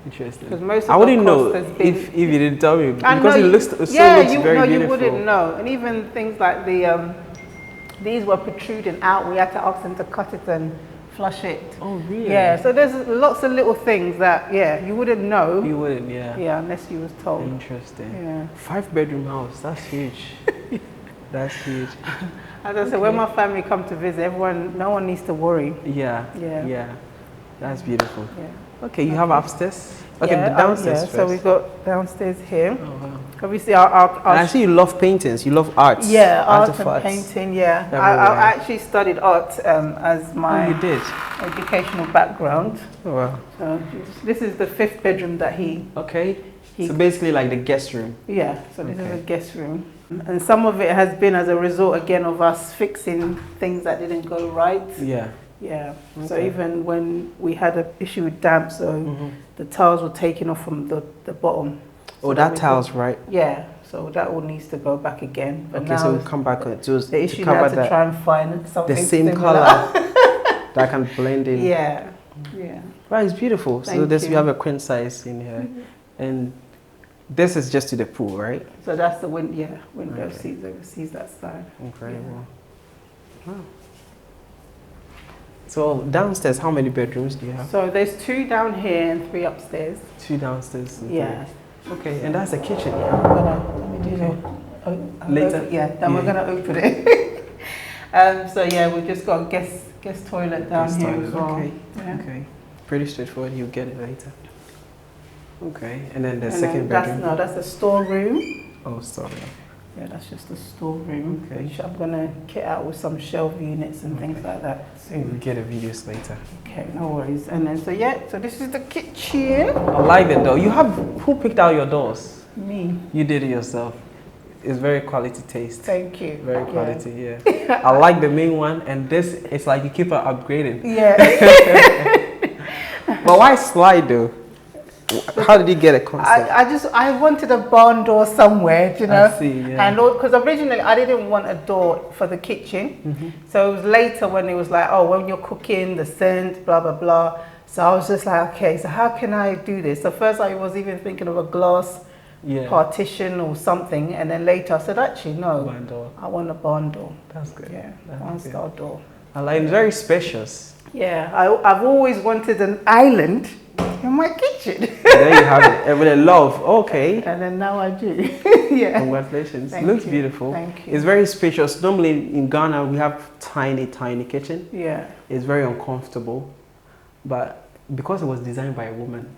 Speaker 1: Interesting.
Speaker 2: Because most of
Speaker 1: I wouldn't know
Speaker 2: if
Speaker 1: you didn't tell me because it looks very beautiful.
Speaker 2: You wouldn't know, and even things like these were protruding out. We had to ask them to cut it and flush it.
Speaker 1: Oh, really?
Speaker 2: Yeah, so there's lots of little things that, you wouldn't know.
Speaker 1: You wouldn't, yeah,
Speaker 2: unless you was told.
Speaker 1: Interesting.
Speaker 2: Yeah.
Speaker 1: 5-bedroom house, that's huge. That's huge.
Speaker 2: As I said, when my family come to visit, no one needs to worry.
Speaker 1: Yeah. That's beautiful.
Speaker 2: Yeah.
Speaker 1: Okay, you have upstairs? Okay, the downstairs first.
Speaker 2: So we've got downstairs here.
Speaker 1: Oh, wow.
Speaker 2: Obviously, and
Speaker 1: I see you love paintings. You love arts.
Speaker 2: Yeah, art and painting. Yeah, I actually studied art as my educational background.
Speaker 1: Oh, wow.
Speaker 2: So this is the 5th bedroom that he.
Speaker 1: Okay. So basically, like the guest room.
Speaker 2: Yeah. So this is a guest room, and some of it has been as a result again of us fixing things that didn't go right.
Speaker 1: Yeah.
Speaker 2: Yeah. Okay. So even when we had an issue with damp, the tiles were taken off from the bottom.
Speaker 1: So that tiles, right?
Speaker 2: Yeah. So that all needs to go back again. But now
Speaker 1: so we'll come back to
Speaker 2: the issue now to try and find something
Speaker 1: the same color that can blend in.
Speaker 2: Yeah.
Speaker 1: Right, it's beautiful. So we have a queen size in here, and this is just to the pool, right?
Speaker 2: So that's the window sees that side.
Speaker 1: Incredible. Yeah. Wow. So downstairs, how many bedrooms do you have?
Speaker 2: So there's 2 down here and 3 upstairs.
Speaker 1: 2 downstairs. And 3.
Speaker 2: Yeah.
Speaker 1: Okay, and that's the kitchen.
Speaker 2: Let me do that later. We're gonna open it. So we've just got a guest toilet down here as well.
Speaker 1: Okay. Pretty straightforward. You'll get it later. Okay, and then the
Speaker 2: And
Speaker 1: second
Speaker 2: then
Speaker 1: bedroom.
Speaker 2: that's the storeroom.
Speaker 1: Oh, sorry.
Speaker 2: Yeah, that's just the storeroom,
Speaker 1: Okay.
Speaker 2: which I'm gonna kit out with some shelf units and things like that soon.
Speaker 1: We'll get the videos later.
Speaker 2: Okay, no worries. And then so this is the kitchen.
Speaker 1: I like the door. Who picked out your doors?
Speaker 2: Me.
Speaker 1: You did it yourself. It's very quality taste.
Speaker 2: Thank you.
Speaker 1: Very quality, yeah. I like the main one, and this it's like you keep on upgrading.
Speaker 2: Yeah.
Speaker 1: But why slide though? How did you get a concept?
Speaker 2: I wanted a barn door somewhere, you know.
Speaker 1: I see, yeah.
Speaker 2: And because originally I didn't want a door for the kitchen. So it was later when it was like, oh, when you're cooking, the scent, blah, blah, blah. So I was just like, okay, so how can I do this? So first I was even thinking of a glass partition or something. And then later I said, actually, no,
Speaker 1: Barn door.
Speaker 2: I want a barn door.
Speaker 1: That's good.
Speaker 2: Yeah,
Speaker 1: That's
Speaker 2: barn
Speaker 1: good.
Speaker 2: style door.
Speaker 1: I like it's very spacious.
Speaker 2: Yeah, I've always wanted an island in my kitchen.
Speaker 1: There you have it. With a love. Okay.
Speaker 2: And then now I do. Yeah.
Speaker 1: Congratulations.
Speaker 2: Thank
Speaker 1: Looks
Speaker 2: you.
Speaker 1: beautiful.
Speaker 2: Thank you.
Speaker 1: It's very spacious. Normally in Ghana we have tiny kitchen.
Speaker 2: Yeah.
Speaker 1: It's very uncomfortable. But because it was designed by a woman,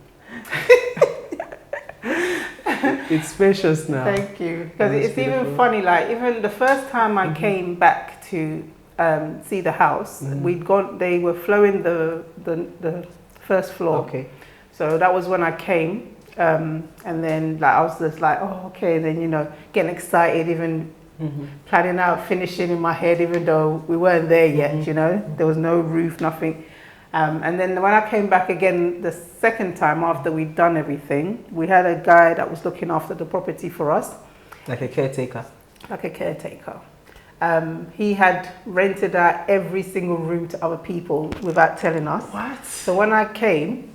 Speaker 1: it's spacious now.
Speaker 2: Thank you. Because
Speaker 1: That's
Speaker 2: it's even
Speaker 1: beautiful.
Speaker 2: funny, like even the first time I came back to see the house, they were flowing the first floor.
Speaker 1: Okay.
Speaker 2: So that was when I came. And then like I was just like, oh, okay. Then, you know, getting excited, even planning out finishing in my head, even though we weren't there yet, you know, there was no roof, nothing. And then when I came back again the second time after we'd done everything, we had a guy that was looking after the property for us.
Speaker 1: Like a caretaker.
Speaker 2: Like a caretaker. He had rented out every single room to other people without telling us.
Speaker 1: What?
Speaker 2: So when I came,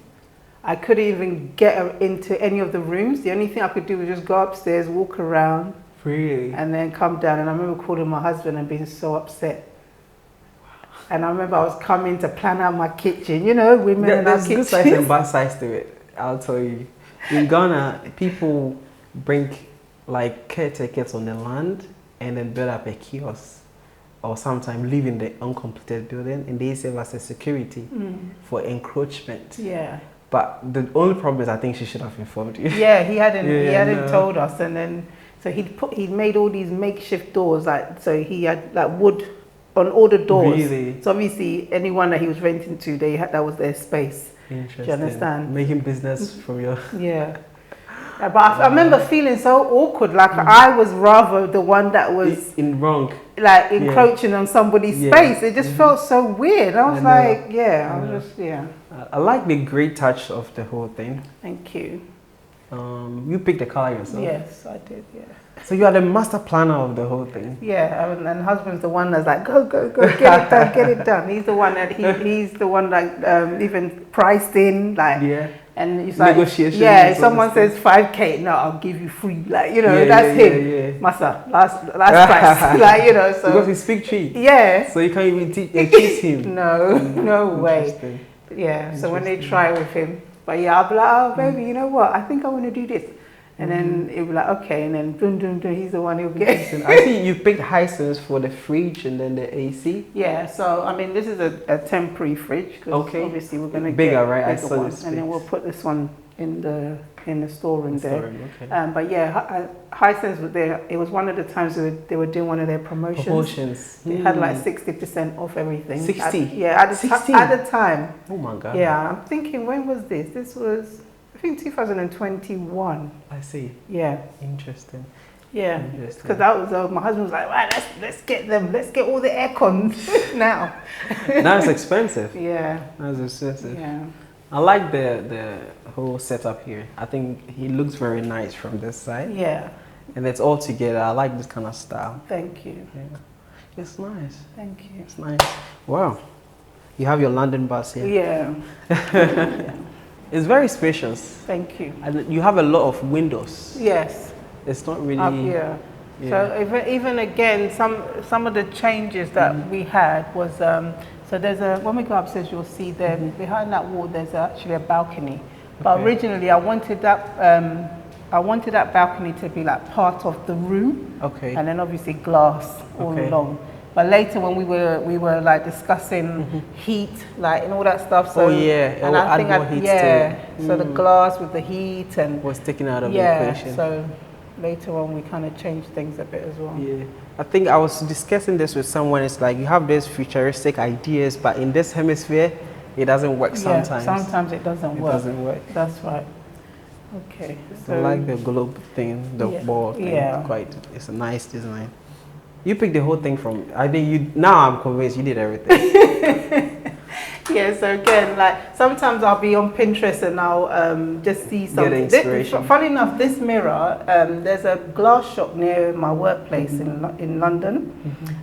Speaker 2: I couldn't even get into any of the rooms. The only thing I could do was just go upstairs, walk around,
Speaker 1: Really?
Speaker 2: and then come down. And I remember calling my husband and being so upset. And I remember I was coming to plan out my kitchen. You know, women in our
Speaker 1: There's good
Speaker 2: kitchens.
Speaker 1: sides and bad sides to it. I'll tell you. In Ghana, people bring like caretakers on the land and then build up a kiosk, or sometimes live in the uncompleted building, and they serve as a security for encroachment.
Speaker 2: Yeah.
Speaker 1: But the only problem is, I think she should have informed you.
Speaker 2: Yeah, he hadn't.
Speaker 1: Yeah,
Speaker 2: he hadn't
Speaker 1: no.
Speaker 2: told us, and then so he'd made all these makeshift doors. Like so, he had like wood on all the doors.
Speaker 1: Really?
Speaker 2: So obviously, anyone that he was renting to, that was their space.
Speaker 1: Interesting.
Speaker 2: Do you understand?
Speaker 1: Making business from your...
Speaker 2: Yeah. But I remember feeling so awkward. Like I was rather the one that was
Speaker 1: in wrong.
Speaker 2: like encroaching on somebody's space. It just felt so weird. I was like,
Speaker 1: I like the great touch of the whole thing.
Speaker 2: Thank you.
Speaker 1: You picked the color yourself.
Speaker 2: Yes, I did. Yeah.
Speaker 1: So you are the master planner of the whole thing.
Speaker 2: Yeah, and husband's the one that's like, go, get it done, get it done. He's the one that he's the one that even priced in, like, and he's like,
Speaker 1: negotiation.
Speaker 2: Yeah, if someone says 5K, no, I'll give you free, like, you know, that's him.
Speaker 1: Yeah.
Speaker 2: Massa, last price, like, you know, so.
Speaker 1: Because he speaks cheap.
Speaker 2: Yeah.
Speaker 1: So you can't even teach him.
Speaker 2: No way. Yeah, so when they try with him, but yeah, I'll be like, oh, baby, you know what? I think I want to do this. And then it'll be like, okay, and then dun, dun, dun, he's the one who'll get.
Speaker 1: I see you picked Hisense for the fridge and then the AC.
Speaker 2: Yeah, so I mean, this is a temporary fridge because obviously we're going to
Speaker 1: bigger,
Speaker 2: get
Speaker 1: right?
Speaker 2: a
Speaker 1: I
Speaker 2: bigger
Speaker 1: saw
Speaker 2: one,
Speaker 1: this.
Speaker 2: and then we'll put this one in the storeroom there.
Speaker 1: Okay.
Speaker 2: But yeah, Hisense was there. It was one of the times they were doing one of their promotions. They had like 60% off everything.
Speaker 1: 60.
Speaker 2: At the time.
Speaker 1: Oh my God.
Speaker 2: Yeah, I'm thinking, when was this? This was, I think, 2021.
Speaker 1: I see.
Speaker 2: Yeah.
Speaker 1: Interesting.
Speaker 2: Yeah, because that was my husband was like, right, let's get all the aircon now.
Speaker 1: Now it's expensive.
Speaker 2: Yeah.
Speaker 1: That's expensive.
Speaker 2: Yeah.
Speaker 1: I like the whole setup here. I think he looks very nice from this side.
Speaker 2: Yeah.
Speaker 1: And it's all together. I like this kind of style.
Speaker 2: Thank you.
Speaker 1: Yeah. It's nice.
Speaker 2: Thank you.
Speaker 1: It's nice. Wow. You have your London bus here.
Speaker 2: Yeah.
Speaker 1: Yeah. It's very spacious.
Speaker 2: Thank you.
Speaker 1: And you have a lot of windows.
Speaker 2: Yes.
Speaker 1: It's not really...
Speaker 2: Up here.
Speaker 1: Yeah.
Speaker 2: So even again, some of the changes that we had was, so there's when we go upstairs, you'll see there, behind that wall, there's actually a balcony. But originally I wanted that balcony to be like part of the room.
Speaker 1: Okay.
Speaker 2: And then obviously glass all along. But later when we were like discussing heat, like and all that stuff. So,
Speaker 1: Oh yeah, it
Speaker 2: and
Speaker 1: will
Speaker 2: I
Speaker 1: add
Speaker 2: think
Speaker 1: more heat to it.
Speaker 2: so the glass with the heat and
Speaker 1: Was taken out of the
Speaker 2: yeah.
Speaker 1: equation.
Speaker 2: So later on we kind of changed things a bit as well.
Speaker 1: Yeah, I think I was discussing this with someone. It's like you have these futuristic ideas, but in this hemisphere, it doesn't work sometimes.
Speaker 2: Yeah, sometimes it doesn't work.
Speaker 1: It doesn't work.
Speaker 2: That's right. Okay.
Speaker 1: So I like the globe thing, the ball thing.
Speaker 2: Yeah.
Speaker 1: It's a nice design. You picked the whole thing from. I think you. Now I'm convinced you did everything.
Speaker 2: Yeah. So again, like sometimes I'll be on Pinterest and I'll just see something.
Speaker 1: Get inspiration.
Speaker 2: Funny enough, this mirror. There's a glass shop near my workplace in London,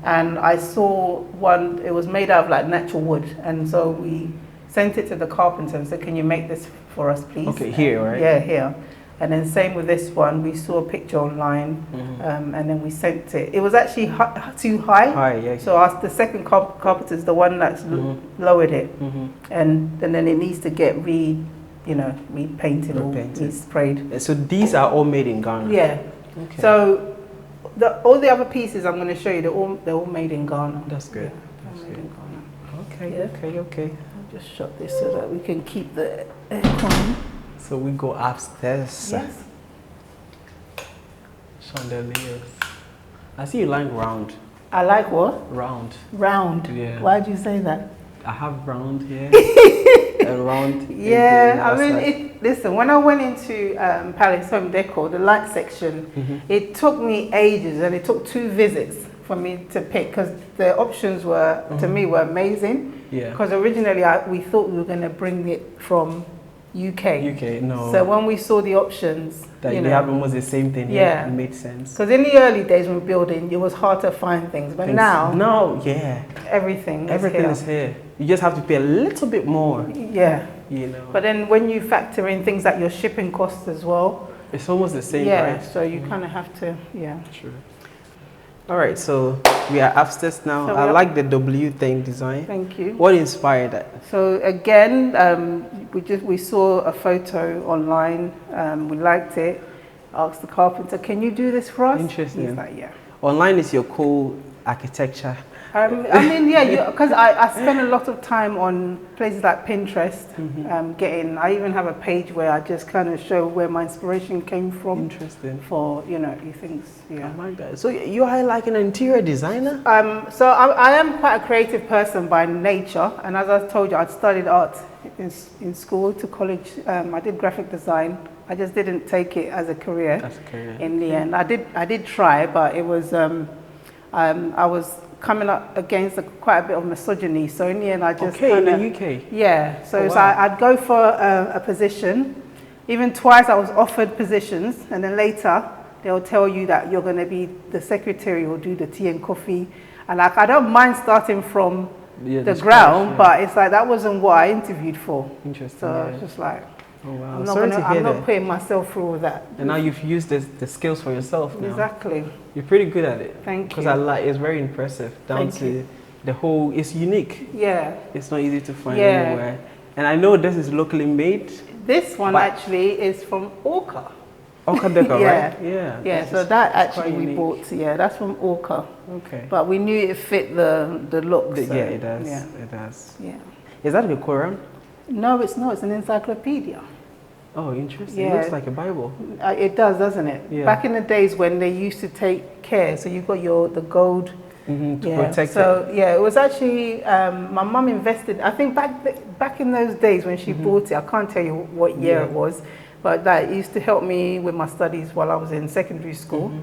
Speaker 2: and I saw one. It was made out of like natural wood, and so we sent it to the carpenter and said, "Can you make this for us, please?"
Speaker 1: Okay, here, right?
Speaker 2: Yeah, here. And then same with this one, we saw a picture online, and then we sent it. It was actually too high.
Speaker 1: High, yeah.
Speaker 2: So the second carpenter is the one that's lowered it, and then it needs to get repainted or resprayed.
Speaker 1: So these are all made in Ghana.
Speaker 2: Yeah.
Speaker 1: Okay.
Speaker 2: So all the other pieces I'm going to show you, they're all made in Ghana.
Speaker 1: That's good.
Speaker 2: Yeah,
Speaker 1: That's
Speaker 2: made
Speaker 1: good.
Speaker 2: in Ghana.
Speaker 1: Okay, okay.
Speaker 2: I'll just shut this so that we can keep the aircon.
Speaker 1: So we go upstairs.
Speaker 2: Yes.
Speaker 1: Chandeliers. I see you like round.
Speaker 2: I like what?
Speaker 1: Round.
Speaker 2: Round.
Speaker 1: Yeah.
Speaker 2: Why'd you say that?
Speaker 1: I have round here. And round.
Speaker 2: Yeah, I mean, listen, when I went into Palace Home Decor, the light section, it took me ages and it took 2 visits for me to pick because the options were, to me, were amazing.
Speaker 1: Yeah.
Speaker 2: Because originally we thought we were going to bring it from UK.
Speaker 1: UK, no.
Speaker 2: So when we saw the options,
Speaker 1: that they have almost the same thing here,
Speaker 2: yeah,
Speaker 1: it made sense.
Speaker 2: Because in the early days when we were building, it was hard to find things, but now,
Speaker 1: yeah,
Speaker 2: everything
Speaker 1: is here. You just have to pay a little bit more.
Speaker 2: Yeah.
Speaker 1: You know.
Speaker 2: But then when you factor in things like your shipping costs as well,
Speaker 1: it's almost the same
Speaker 2: price.
Speaker 1: price.
Speaker 2: So you kind of have to,
Speaker 1: True. All right, so we are upstairs now.
Speaker 2: So
Speaker 1: I like the W thing design.
Speaker 2: Thank you.
Speaker 1: What inspired that?
Speaker 2: So again, we saw a photo online. We liked it. Asked the carpenter, "Can you do this for us?"
Speaker 1: Interesting.
Speaker 2: He's like, "Yeah."
Speaker 1: Online is your cool architecture.
Speaker 2: I mean, yeah, because I spend a lot of time on places like Pinterest, I even have a page where I just kind of show where my inspiration came from.
Speaker 1: Interesting.
Speaker 2: For, things, yeah.
Speaker 1: I like that. So you are like an interior designer?
Speaker 2: So I am quite a creative person by nature, and as I told you, I'd studied art in school, to college. I did graphic design. I just didn't take it as a career. In the end. I did try, but it was, I was coming up against quite a bit of misogyny. So in the end, I just
Speaker 1: in the UK?
Speaker 2: Yeah. So, I'd go for a position. Even twice I was offered positions, and then later they'll tell you that you're going to be the secretary or do the tea and coffee. And like, I don't mind starting from the ground, but it's like that wasn't what I interviewed for.
Speaker 1: Interesting.
Speaker 2: So it's just like,
Speaker 1: oh, wow.
Speaker 2: I'm not putting myself through all that.
Speaker 1: And now you've used the skills for yourself now.
Speaker 2: Exactly.
Speaker 1: You're pretty good at it.
Speaker 2: Thank you.
Speaker 1: Because it's very impressive. The whole, it's unique.
Speaker 2: Yeah.
Speaker 1: It's not easy to find anywhere. And I know this is locally made.
Speaker 2: This one actually is from Orca.
Speaker 1: Orca Decor, right?
Speaker 2: Yeah. Yeah, so that actually we bought, that's from Orca.
Speaker 1: Okay.
Speaker 2: But we knew it fit the look.
Speaker 1: Yeah, it does. Yeah. It does.
Speaker 2: Yeah.
Speaker 1: Is that a Quran?
Speaker 2: No, it's not. It's an encyclopedia.
Speaker 1: Oh, interesting.
Speaker 2: Yeah.
Speaker 1: It looks like a Bible.
Speaker 2: It does, doesn't it?
Speaker 1: Yeah.
Speaker 2: Back in the days when they used to take care, so you've got the gold.
Speaker 1: To protect it.
Speaker 2: So yeah, it was actually my mum invested. I think back in those days when she bought it, I can't tell you what year it was, but that used to help me with my studies while I was in secondary school.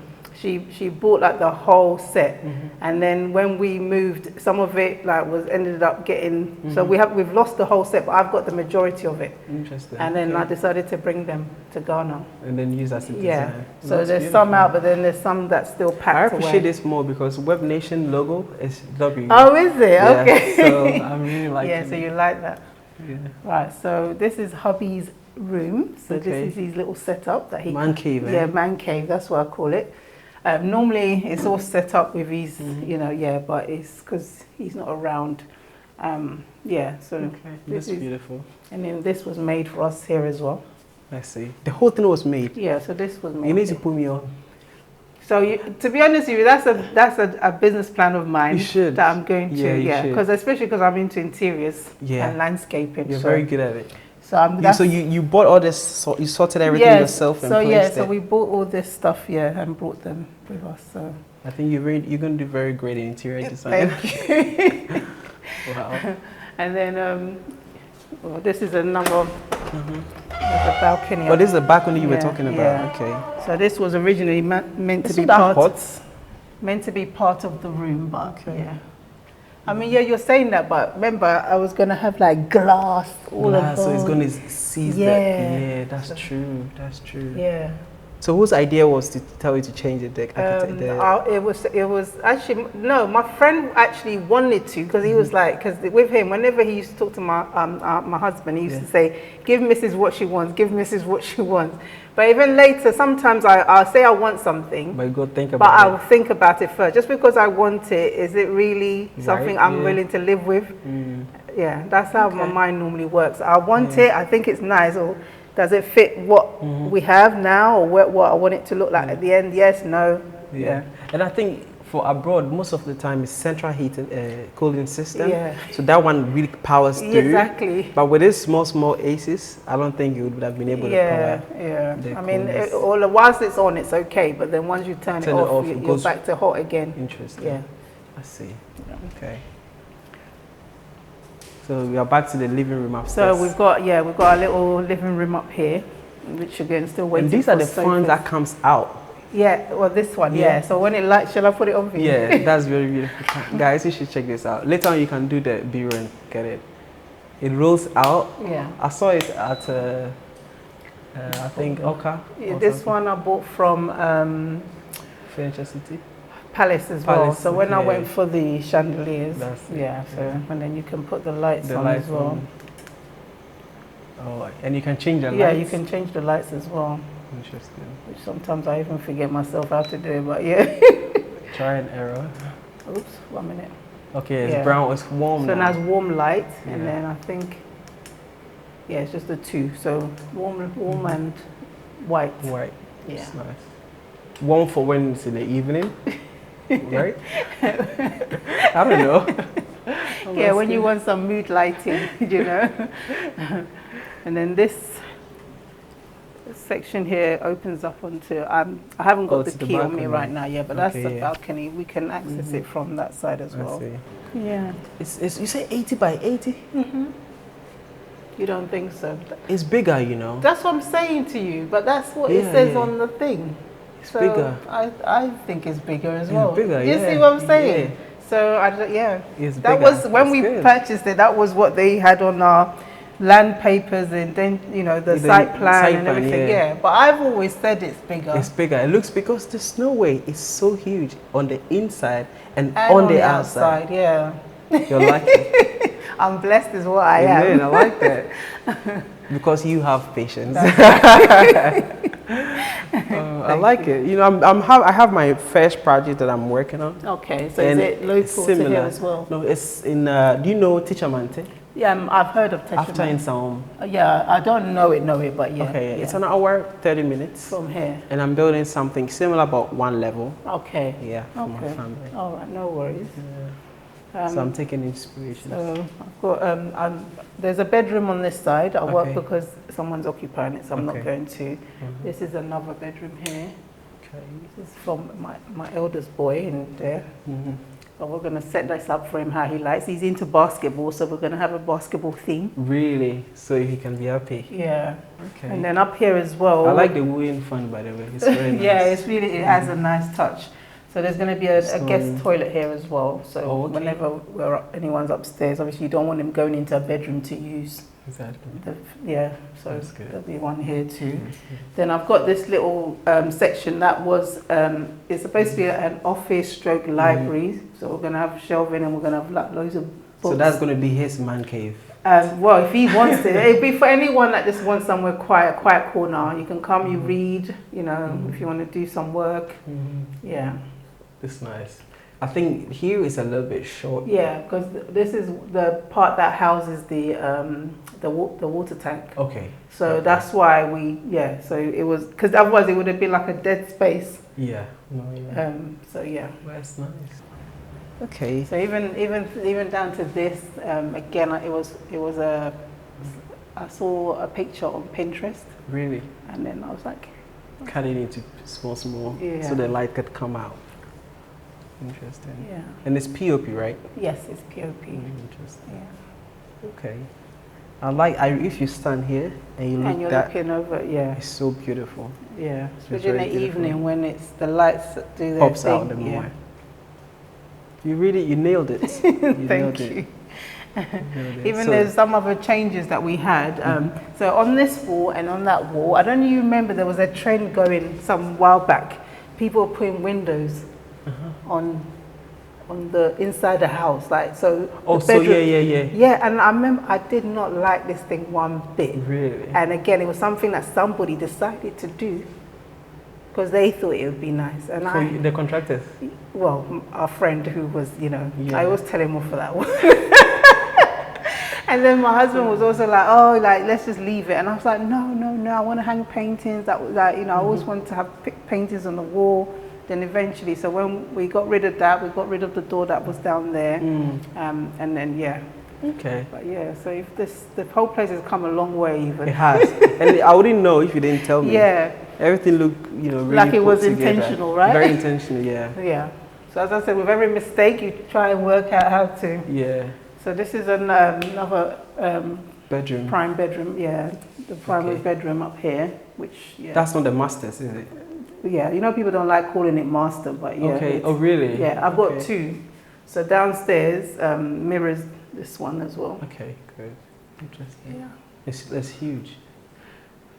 Speaker 2: She bought like the whole set, and then when we moved, some of it ended up getting. So we've lost the whole set, but I've got the majority of it.
Speaker 1: Interesting.
Speaker 2: And then I decided to bring them to Ghana.
Speaker 1: And then use as a design.
Speaker 2: Yeah.
Speaker 1: So
Speaker 2: So there's
Speaker 1: beautiful.
Speaker 2: some out, but then there's some that's still packed
Speaker 1: I appreciate
Speaker 2: away.
Speaker 1: this more because Webnation logo is W.
Speaker 2: Oh, is it?
Speaker 1: Yeah,
Speaker 2: Okay.
Speaker 1: so I'm really liking
Speaker 2: yeah, so you like that.
Speaker 1: Yeah.
Speaker 2: Right, so this is hubby's room. So this is his little setup that he...
Speaker 1: Man cave, eh?
Speaker 2: Yeah, man cave, that's what I call it. Normally it's all set up with his, but it's because he's not around. So
Speaker 1: This is beautiful.
Speaker 2: And then this was made for us here as well.
Speaker 1: Let's see. The whole thing was made.
Speaker 2: Yeah, so this was made.
Speaker 1: You need to put me on.
Speaker 2: So to be honest with you, that's a business plan of mine.
Speaker 1: You should.
Speaker 2: That I'm going to,
Speaker 1: Yeah,
Speaker 2: because especially because I'm into interiors and landscaping.
Speaker 1: You're very good at it.
Speaker 2: So
Speaker 1: you bought all this, you sorted everything yourself and placed it.
Speaker 2: So we bought all this stuff, and brought them with us. So
Speaker 1: I think you're going to do very great in interior design.
Speaker 2: Thank you.
Speaker 1: Wow.
Speaker 2: And then this is another there's a balcony.
Speaker 1: Oh, this is the balcony you were talking about. Okay.
Speaker 2: So this was originally meant to be part of the room, but I mean, you're saying that, but remember, I was gonna have like glass all of
Speaker 1: so it's gonna seize that. Yeah, that's true. That's true.
Speaker 2: Yeah.
Speaker 1: So whose idea was to tell you to change the deck?
Speaker 2: It was actually, no, my friend actually wanted to, because he was like, because with him, whenever he used to talk to my husband, he used to say, give Mrs. what she wants, give Mrs. what she wants. But even later, sometimes I'll say I want something,
Speaker 1: but go think about
Speaker 2: but I'll think about it first. Just because I want it, is it really something I'm willing to live with? Yeah, that's how my mind normally works. I want it, I think it's nice, or does it fit what we have now, or what I want it to look like at the end? Yes, no.
Speaker 1: Yeah. And I think for abroad, most of the time it's central heating, cooling system. Yeah. So that one really powers through.
Speaker 2: Exactly.
Speaker 1: But with these small ACs, I don't think you would have been able to power.
Speaker 2: I mean, whilst it's on, it's okay. But then once you turn it off, you're back to hot again.
Speaker 1: Interesting.
Speaker 2: Yeah.
Speaker 1: I see. Okay. So we are back to the living room upstairs.
Speaker 2: So we've got a little living room up here, which again still waiting.
Speaker 1: And these are the fans that comes out.
Speaker 2: Yeah, well this one, So when it lights, shall I put it on for you?
Speaker 1: Yeah, that's very beautiful. Guys, you should check this out. Later on you can do the B-roll and get it. It rolls out. Yeah. I saw it at, I think, Accra.
Speaker 2: Yeah, this one I bought from
Speaker 1: Furniture City.
Speaker 2: Palace as well. So when I went for the chandeliers, and then you can put the lights on as well.
Speaker 1: Oh, and you can change the lights?
Speaker 2: Yeah, you can change the lights as well.
Speaker 1: Interesting.
Speaker 2: Which sometimes I even forget myself how to do it, but yeah.
Speaker 1: Try and error.
Speaker 2: Oops, 1 minute.
Speaker 1: Okay, it's brown, it's warm
Speaker 2: now. So
Speaker 1: now.
Speaker 2: it has warm light, and then I think, it's just the two. So warm and white.
Speaker 1: White.
Speaker 2: Yeah.
Speaker 1: It's nice. Warm for when it's in the evening. Right? I don't know.
Speaker 2: Yeah, when you want some mood lighting, you know. And then this section here opens up onto, I haven't got the key on me right now, but that's the balcony. We can access it from that side as well. Yeah.
Speaker 1: You say 80 by 80?
Speaker 2: You don't think so?
Speaker 1: It's bigger, you know.
Speaker 2: That's what I'm saying to you, but that's what it says on the thing.
Speaker 1: It's bigger.
Speaker 2: I think it's bigger as well.
Speaker 1: It's bigger,
Speaker 2: You see what I'm saying? So
Speaker 1: It's
Speaker 2: that
Speaker 1: bigger.
Speaker 2: was when we purchased it. That was what they had on our land papers, and then the site plan and everything. But I've always said it's bigger.
Speaker 1: It's bigger. It looks, because the snowway is so huge on the inside and on the outside.
Speaker 2: Yeah.
Speaker 1: You're lucky.
Speaker 2: I'm blessed is what I am.
Speaker 1: I like that. Because you have patience. I like it. I have my first project that I'm working on.
Speaker 2: Okay, so is it local to here as well?
Speaker 1: No, it's in, do you know Tichamante?
Speaker 2: Yeah, I've heard of Tichamante.
Speaker 1: After in some.
Speaker 2: Yeah, I don't know it, but yeah.
Speaker 1: Okay, it's an hour, 30 minutes.
Speaker 2: From here.
Speaker 1: And I'm building something similar, but one level.
Speaker 2: Okay.
Speaker 1: Yeah, for my family.
Speaker 2: All right, no worries.
Speaker 1: So I'm taking inspiration.
Speaker 2: So I've got, there's a bedroom on this side. I work because someone's occupying it, so I'm not going to. This is another bedroom here. Okay. This is from my eldest boy in there. So we're going to set this up for him how he likes. He's into basketball, so we're going to have a basketball theme.
Speaker 1: Really? So he can be happy?
Speaker 2: Yeah. Okay. And then up here as well.
Speaker 1: I like the wooing fun, by the way. It's very nice.
Speaker 2: Yeah, it has a nice touch. So there's going to be a guest toilet here as well. So whenever anyone's upstairs, obviously you don't want them going into a bedroom to use.
Speaker 1: Exactly.
Speaker 2: So there'll be one here too. Then I've got this little section that was, it's supposed to be an office stroke library. So we're going to have shelving and we're going to have loads of books.
Speaker 1: So that's going to be his man cave.
Speaker 2: Well, if he wants to, it'd be for anyone that just wants somewhere quiet corner. You can come, you read, if you want to do some work. Yeah.
Speaker 1: That's nice. I think here is a little bit short.
Speaker 2: Yeah, because this is the part that houses the water tank.
Speaker 1: Okay.
Speaker 2: So that's why so it was, because otherwise it would have been like a dead space.
Speaker 1: Yeah. No, yeah.
Speaker 2: So yeah.
Speaker 1: That's nice. Okay.
Speaker 2: So even down to this, again, I saw a picture on Pinterest,
Speaker 1: Really?
Speaker 2: and then I was like,
Speaker 1: Cutting into small,
Speaker 2: yeah.
Speaker 1: so the light could come out. Interesting.
Speaker 2: Yeah.
Speaker 1: And it's POP, right?
Speaker 2: Yes, it's POP.
Speaker 1: Interesting.
Speaker 2: Yeah.
Speaker 1: Okay. If you stand here and you
Speaker 2: And
Speaker 1: look
Speaker 2: you're looking over, yeah.
Speaker 1: it's so beautiful.
Speaker 2: Yeah.
Speaker 1: It's
Speaker 2: Especially in
Speaker 1: very
Speaker 2: the
Speaker 1: beautiful.
Speaker 2: evening when it's the lights that do their
Speaker 1: Pops
Speaker 2: thing.
Speaker 1: out the more. You nailed it.
Speaker 2: Thank you. Even there's some other changes that we had. So on this wall and on that wall, I don't know if you remember, there was a trend going some while back. People were putting windows on the inside the house, like so.
Speaker 1: Oh,
Speaker 2: the
Speaker 1: so
Speaker 2: bedroom, yeah. And I remember I did not like this thing one bit.
Speaker 1: Really?
Speaker 2: And again, it was something that somebody decided to do because they thought it would be nice. And
Speaker 1: So the contractors?
Speaker 2: Well, our friend who was,
Speaker 1: Yeah.
Speaker 2: I always tell him off for that one. And then my husband was also like, oh, like, let's just leave it. And I was like, no, I want to hang paintings. That was like, I always wanted to have paintings on the wall. Then eventually, so when we got rid of that, we got rid of the door that was down there. And then, yeah.
Speaker 1: Okay.
Speaker 2: But yeah, so the whole place has come a long way even.
Speaker 1: It has. And I wouldn't know if you didn't tell me.
Speaker 2: Yeah.
Speaker 1: Everything looked, really
Speaker 2: like it was
Speaker 1: put together.
Speaker 2: intentional, right?
Speaker 1: Very intentional, yeah.
Speaker 2: Yeah. So as I said, with every mistake, you try and work out how to.
Speaker 1: Yeah.
Speaker 2: So this is another
Speaker 1: Bedroom.
Speaker 2: prime bedroom, yeah. The primary bedroom up here, which, yeah.
Speaker 1: That's not the master's, is it?
Speaker 2: Yeah, people don't like calling it master, but yeah.
Speaker 1: Okay, oh really?
Speaker 2: Yeah, I've got two. So downstairs mirrors this one as well.
Speaker 1: Okay, good. Interesting.
Speaker 2: Yeah.
Speaker 1: It's huge.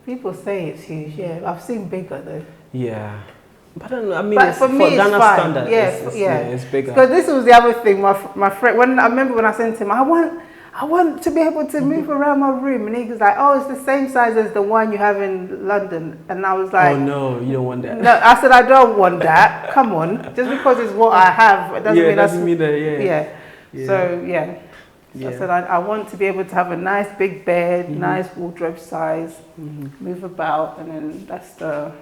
Speaker 2: People say it's huge, yeah. I've seen bigger though.
Speaker 1: Yeah. But I don't know, I mean,
Speaker 2: But for me, it's
Speaker 1: Ghana
Speaker 2: fine.
Speaker 1: standard, it's bigger.
Speaker 2: Because this was the other thing, my friend, I remember when I sent him, I want to be able to move around my room. And he was like, oh, it's the same size as the one you have in London. And I was like,
Speaker 1: oh no, you don't want that.
Speaker 2: No, I said, I don't want that. Come on. Just because it's what I have, it doesn't mean that, yeah. So, yeah. So I said, I want to be able to have a nice big bed, nice wardrobe size, move about, and then that's the...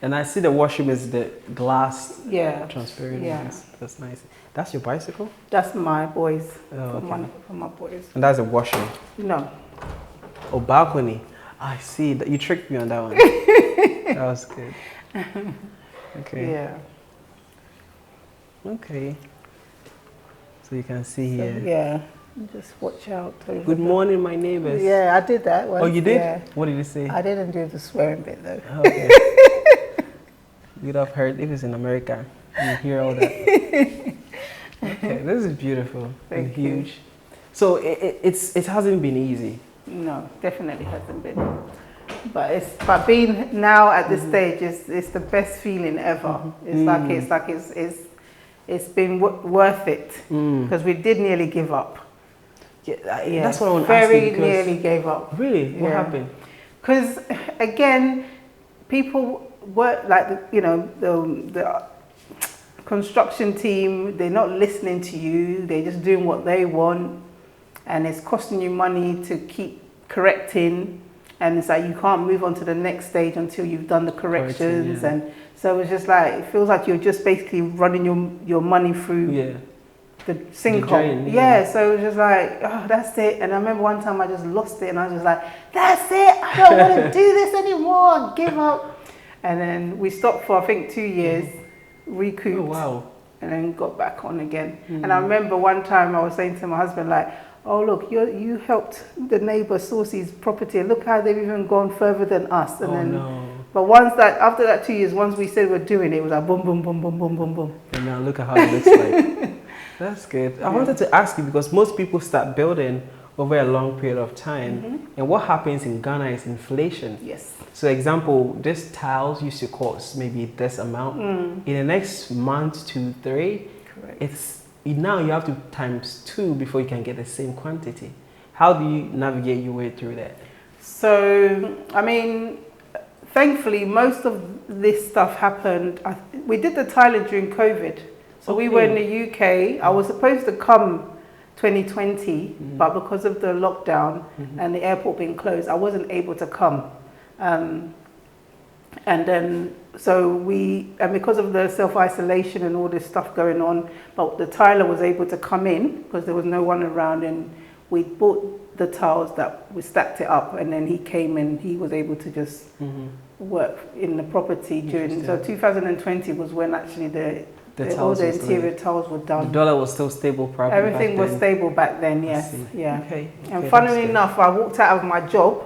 Speaker 1: And I see the washroom is the glass transparent.
Speaker 2: Yeah.
Speaker 1: Ones. That's nice. That's your bicycle?
Speaker 2: That's my boys.
Speaker 1: Oh, okay.
Speaker 2: For my boys.
Speaker 1: And that's a washroom?
Speaker 2: No.
Speaker 1: Oh, balcony. I see. That you tricked me on that one. That was good. Okay.
Speaker 2: Yeah.
Speaker 1: Okay. So you can see here.
Speaker 2: Yeah. Just watch out.
Speaker 1: Good morning, my neighbors.
Speaker 2: Yeah, I did that once.
Speaker 1: Oh, you did?
Speaker 2: Yeah.
Speaker 1: What did you say?
Speaker 2: I didn't do the swearing bit though.
Speaker 1: Okay. You'd have heard if it's in America, you hear all that. Okay, this is beautiful and huge. So it hasn't been easy.
Speaker 2: No, definitely hasn't been. But being now at this stage is the best feeling ever. It's been worth it because we did nearly give up.
Speaker 1: Yeah, that's what I want to ask you.
Speaker 2: Very nearly gave up.
Speaker 1: Really? What happened?
Speaker 2: Because again, people work like the construction team. They're not listening to you. They're just doing what they want, and it's costing you money to keep correcting. And it's like you can't move on to the next stage until you've done the corrections. And so it's just like it feels like you're just basically running your money through the sinkhole. So it was just like, oh, that's it. And I remember one time I just lost it, and I was just like, that's it. I don't want to do this anymore. Give up. And then we stopped for I think 2 years, recouped.
Speaker 1: Oh, wow.
Speaker 2: And then got back on again. And I remember one time I was saying to my husband like, oh look, you helped the neighbour source his property, and look how they've even gone further than us. And but after that 2 years, once we said we're doing it, it was like boom, boom, boom, boom, boom, boom, boom.
Speaker 1: And now look at how it looks like. That's good. I wanted to ask you, because most people start building over a long period of time, and what happens in Ghana is inflation.
Speaker 2: Yes.
Speaker 1: So example, this tiles used to cost maybe this amount. In the next month to 3, now you have to ×2 before you can get the same quantity. How do you navigate your way through that?
Speaker 2: So, I mean, thankfully, most of this stuff happened. We did the tiling during COVID. So we were in the UK. I was supposed to come 2020, but because of the lockdown and the airport being closed, I wasn't able to come. And then, and because of the self-isolation and all this stuff going on, but the tiler was able to come in because there was no one around, and we bought the tiles that we stacked it up, and then he came and he was able to just work in the property during, so 2020 was when actually all the interior tiles were done.
Speaker 1: The dollar was still stable probably.
Speaker 2: Everything was stable back then, yes. Yeah.
Speaker 1: Okay.
Speaker 2: And funnily enough, I walked out of my job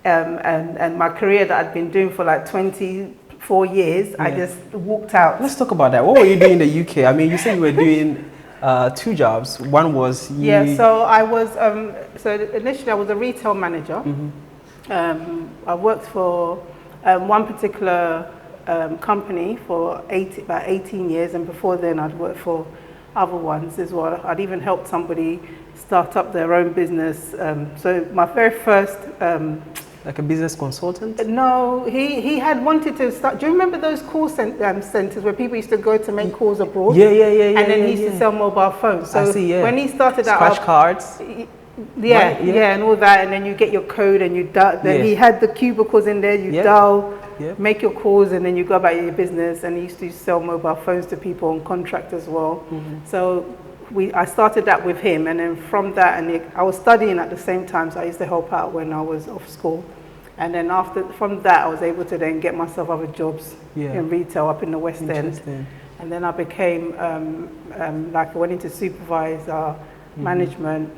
Speaker 2: and my career that I'd been doing for like 24 years, I just walked out.
Speaker 1: Let's talk about that. What were you doing in the UK? I mean, you said you were doing 2 jobs. One was
Speaker 2: so I was, so initially I was a retail manager. I worked for one particular company for about 18 years, and before then I'd worked for other ones as well. I'd even helped somebody start up their own business. So my very first...
Speaker 1: like a business consultant?
Speaker 2: No, he had wanted to start... Do you remember those call centers where people used to go to make calls abroad?
Speaker 1: Yeah.
Speaker 2: And then he used to sell mobile phones. So when he started out...
Speaker 1: Scratch cards?
Speaker 2: Yeah, and all that, and then you get your code and you dial. Then he had the cubicles in there, you dial, make your calls, and then you go about your business. And he used to sell mobile phones to people on contract as well. So I started that with him, and then from that, and I was studying at the same time, so I used to help out when I was off school. And then from that, I was able to then get myself other jobs in retail up in the West End. And then I became, I went into supervisor, management,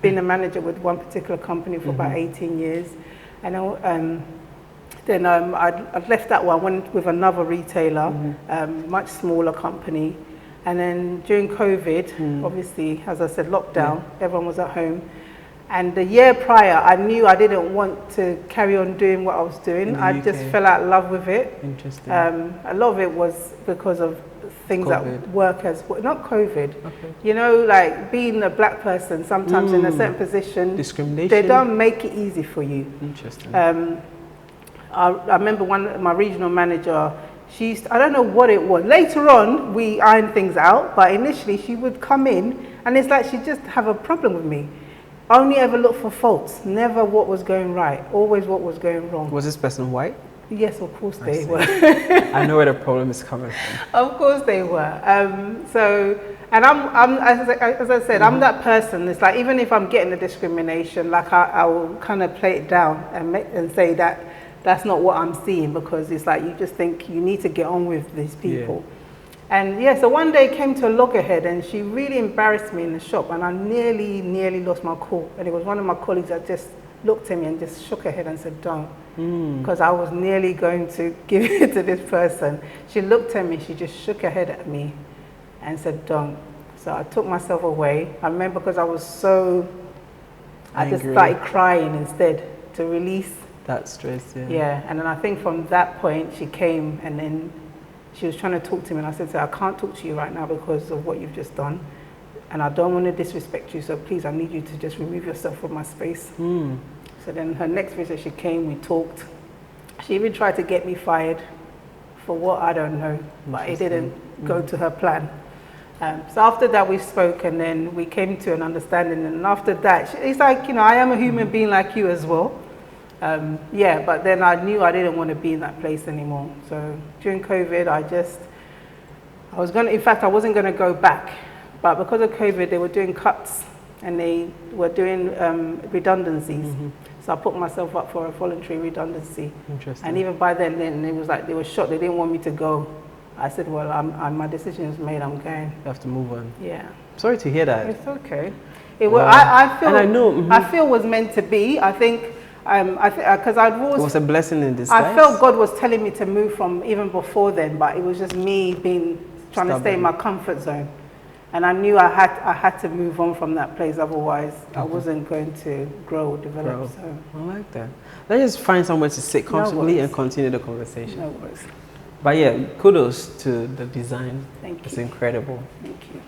Speaker 2: been a manager with one particular company for about 18 years. And then I left that one, went with another retailer, much smaller company. And then during COVID, obviously, as I said, lockdown, everyone was at home. And the year prior, I knew I didn't want to carry on doing what I was doing. I just fell out of love with it.
Speaker 1: Interesting.
Speaker 2: A lot of it was because of things that work as well. Not COVID. You know, like being a black person, sometimes in a certain position,
Speaker 1: discrimination.
Speaker 2: They don't make it easy for you.
Speaker 1: Interesting.
Speaker 2: I remember my regional manager, I don't know what it was. Later on, we ironed things out, but initially she would come in and it's like she'd just have a problem with me. Only ever look for faults, never what was going right, always what was going wrong.
Speaker 1: Was this person white?
Speaker 2: Yes, of course they were.
Speaker 1: I know where the problem is coming from.
Speaker 2: Of course they were. And I'm as I said, I'm that person. It's like, even if I'm getting the discrimination, like I will kind of play it down and say that that's not what I'm seeing, because it's like you just think you need to get on with these people. And so one day I came to a loggerhead and she really embarrassed me in the shop, and I nearly lost my cool. And it was one of my colleagues that just looked at me and just shook her head and said, don't. Because I was nearly going to give it to this person. She looked at me, she just shook her head at me and said, don't. So I took myself away. I remember because I was so, I just started crying instead to release
Speaker 1: that stress.
Speaker 2: And then I think from that point she came, and then she was trying to talk to me, and I said to her, I can't talk to you right now because of what you've just done, and I don't want to disrespect you, so please, I need you to just remove yourself from my space. So then her next visit, she came, we talked. She even tried to get me fired for what, I don't know, but it didn't go to her plan. So after that we spoke, and then we came to an understanding, and after that, it's like, you know, I am a human being like you as well. But then I knew I didn't want to be in that place anymore. So during COVID, I wasn't going to go back, but because of COVID, they were doing cuts and they were doing redundancies. So I put myself up for a voluntary redundancy.
Speaker 1: Interesting.
Speaker 2: And even by then it was like they were shocked. They didn't want me to go. I said, well, my decision is made. I'm going. You
Speaker 1: have to move on.
Speaker 2: Yeah.
Speaker 1: Sorry to hear that.
Speaker 2: It's okay. I feel was meant to be. I think. Because it
Speaker 1: was a blessing in disguise.
Speaker 2: I felt God was telling me to move from even before then, but it was just me trying to stay in my comfort zone, and I knew I had to move on from that place. Otherwise, I wasn't going to grow or develop. So
Speaker 1: I like that. Let's just find somewhere to sit comfortably and continue the conversation.
Speaker 2: No worries.
Speaker 1: But yeah, kudos to the design.
Speaker 2: Thank you.
Speaker 1: It's incredible.
Speaker 2: Thank you.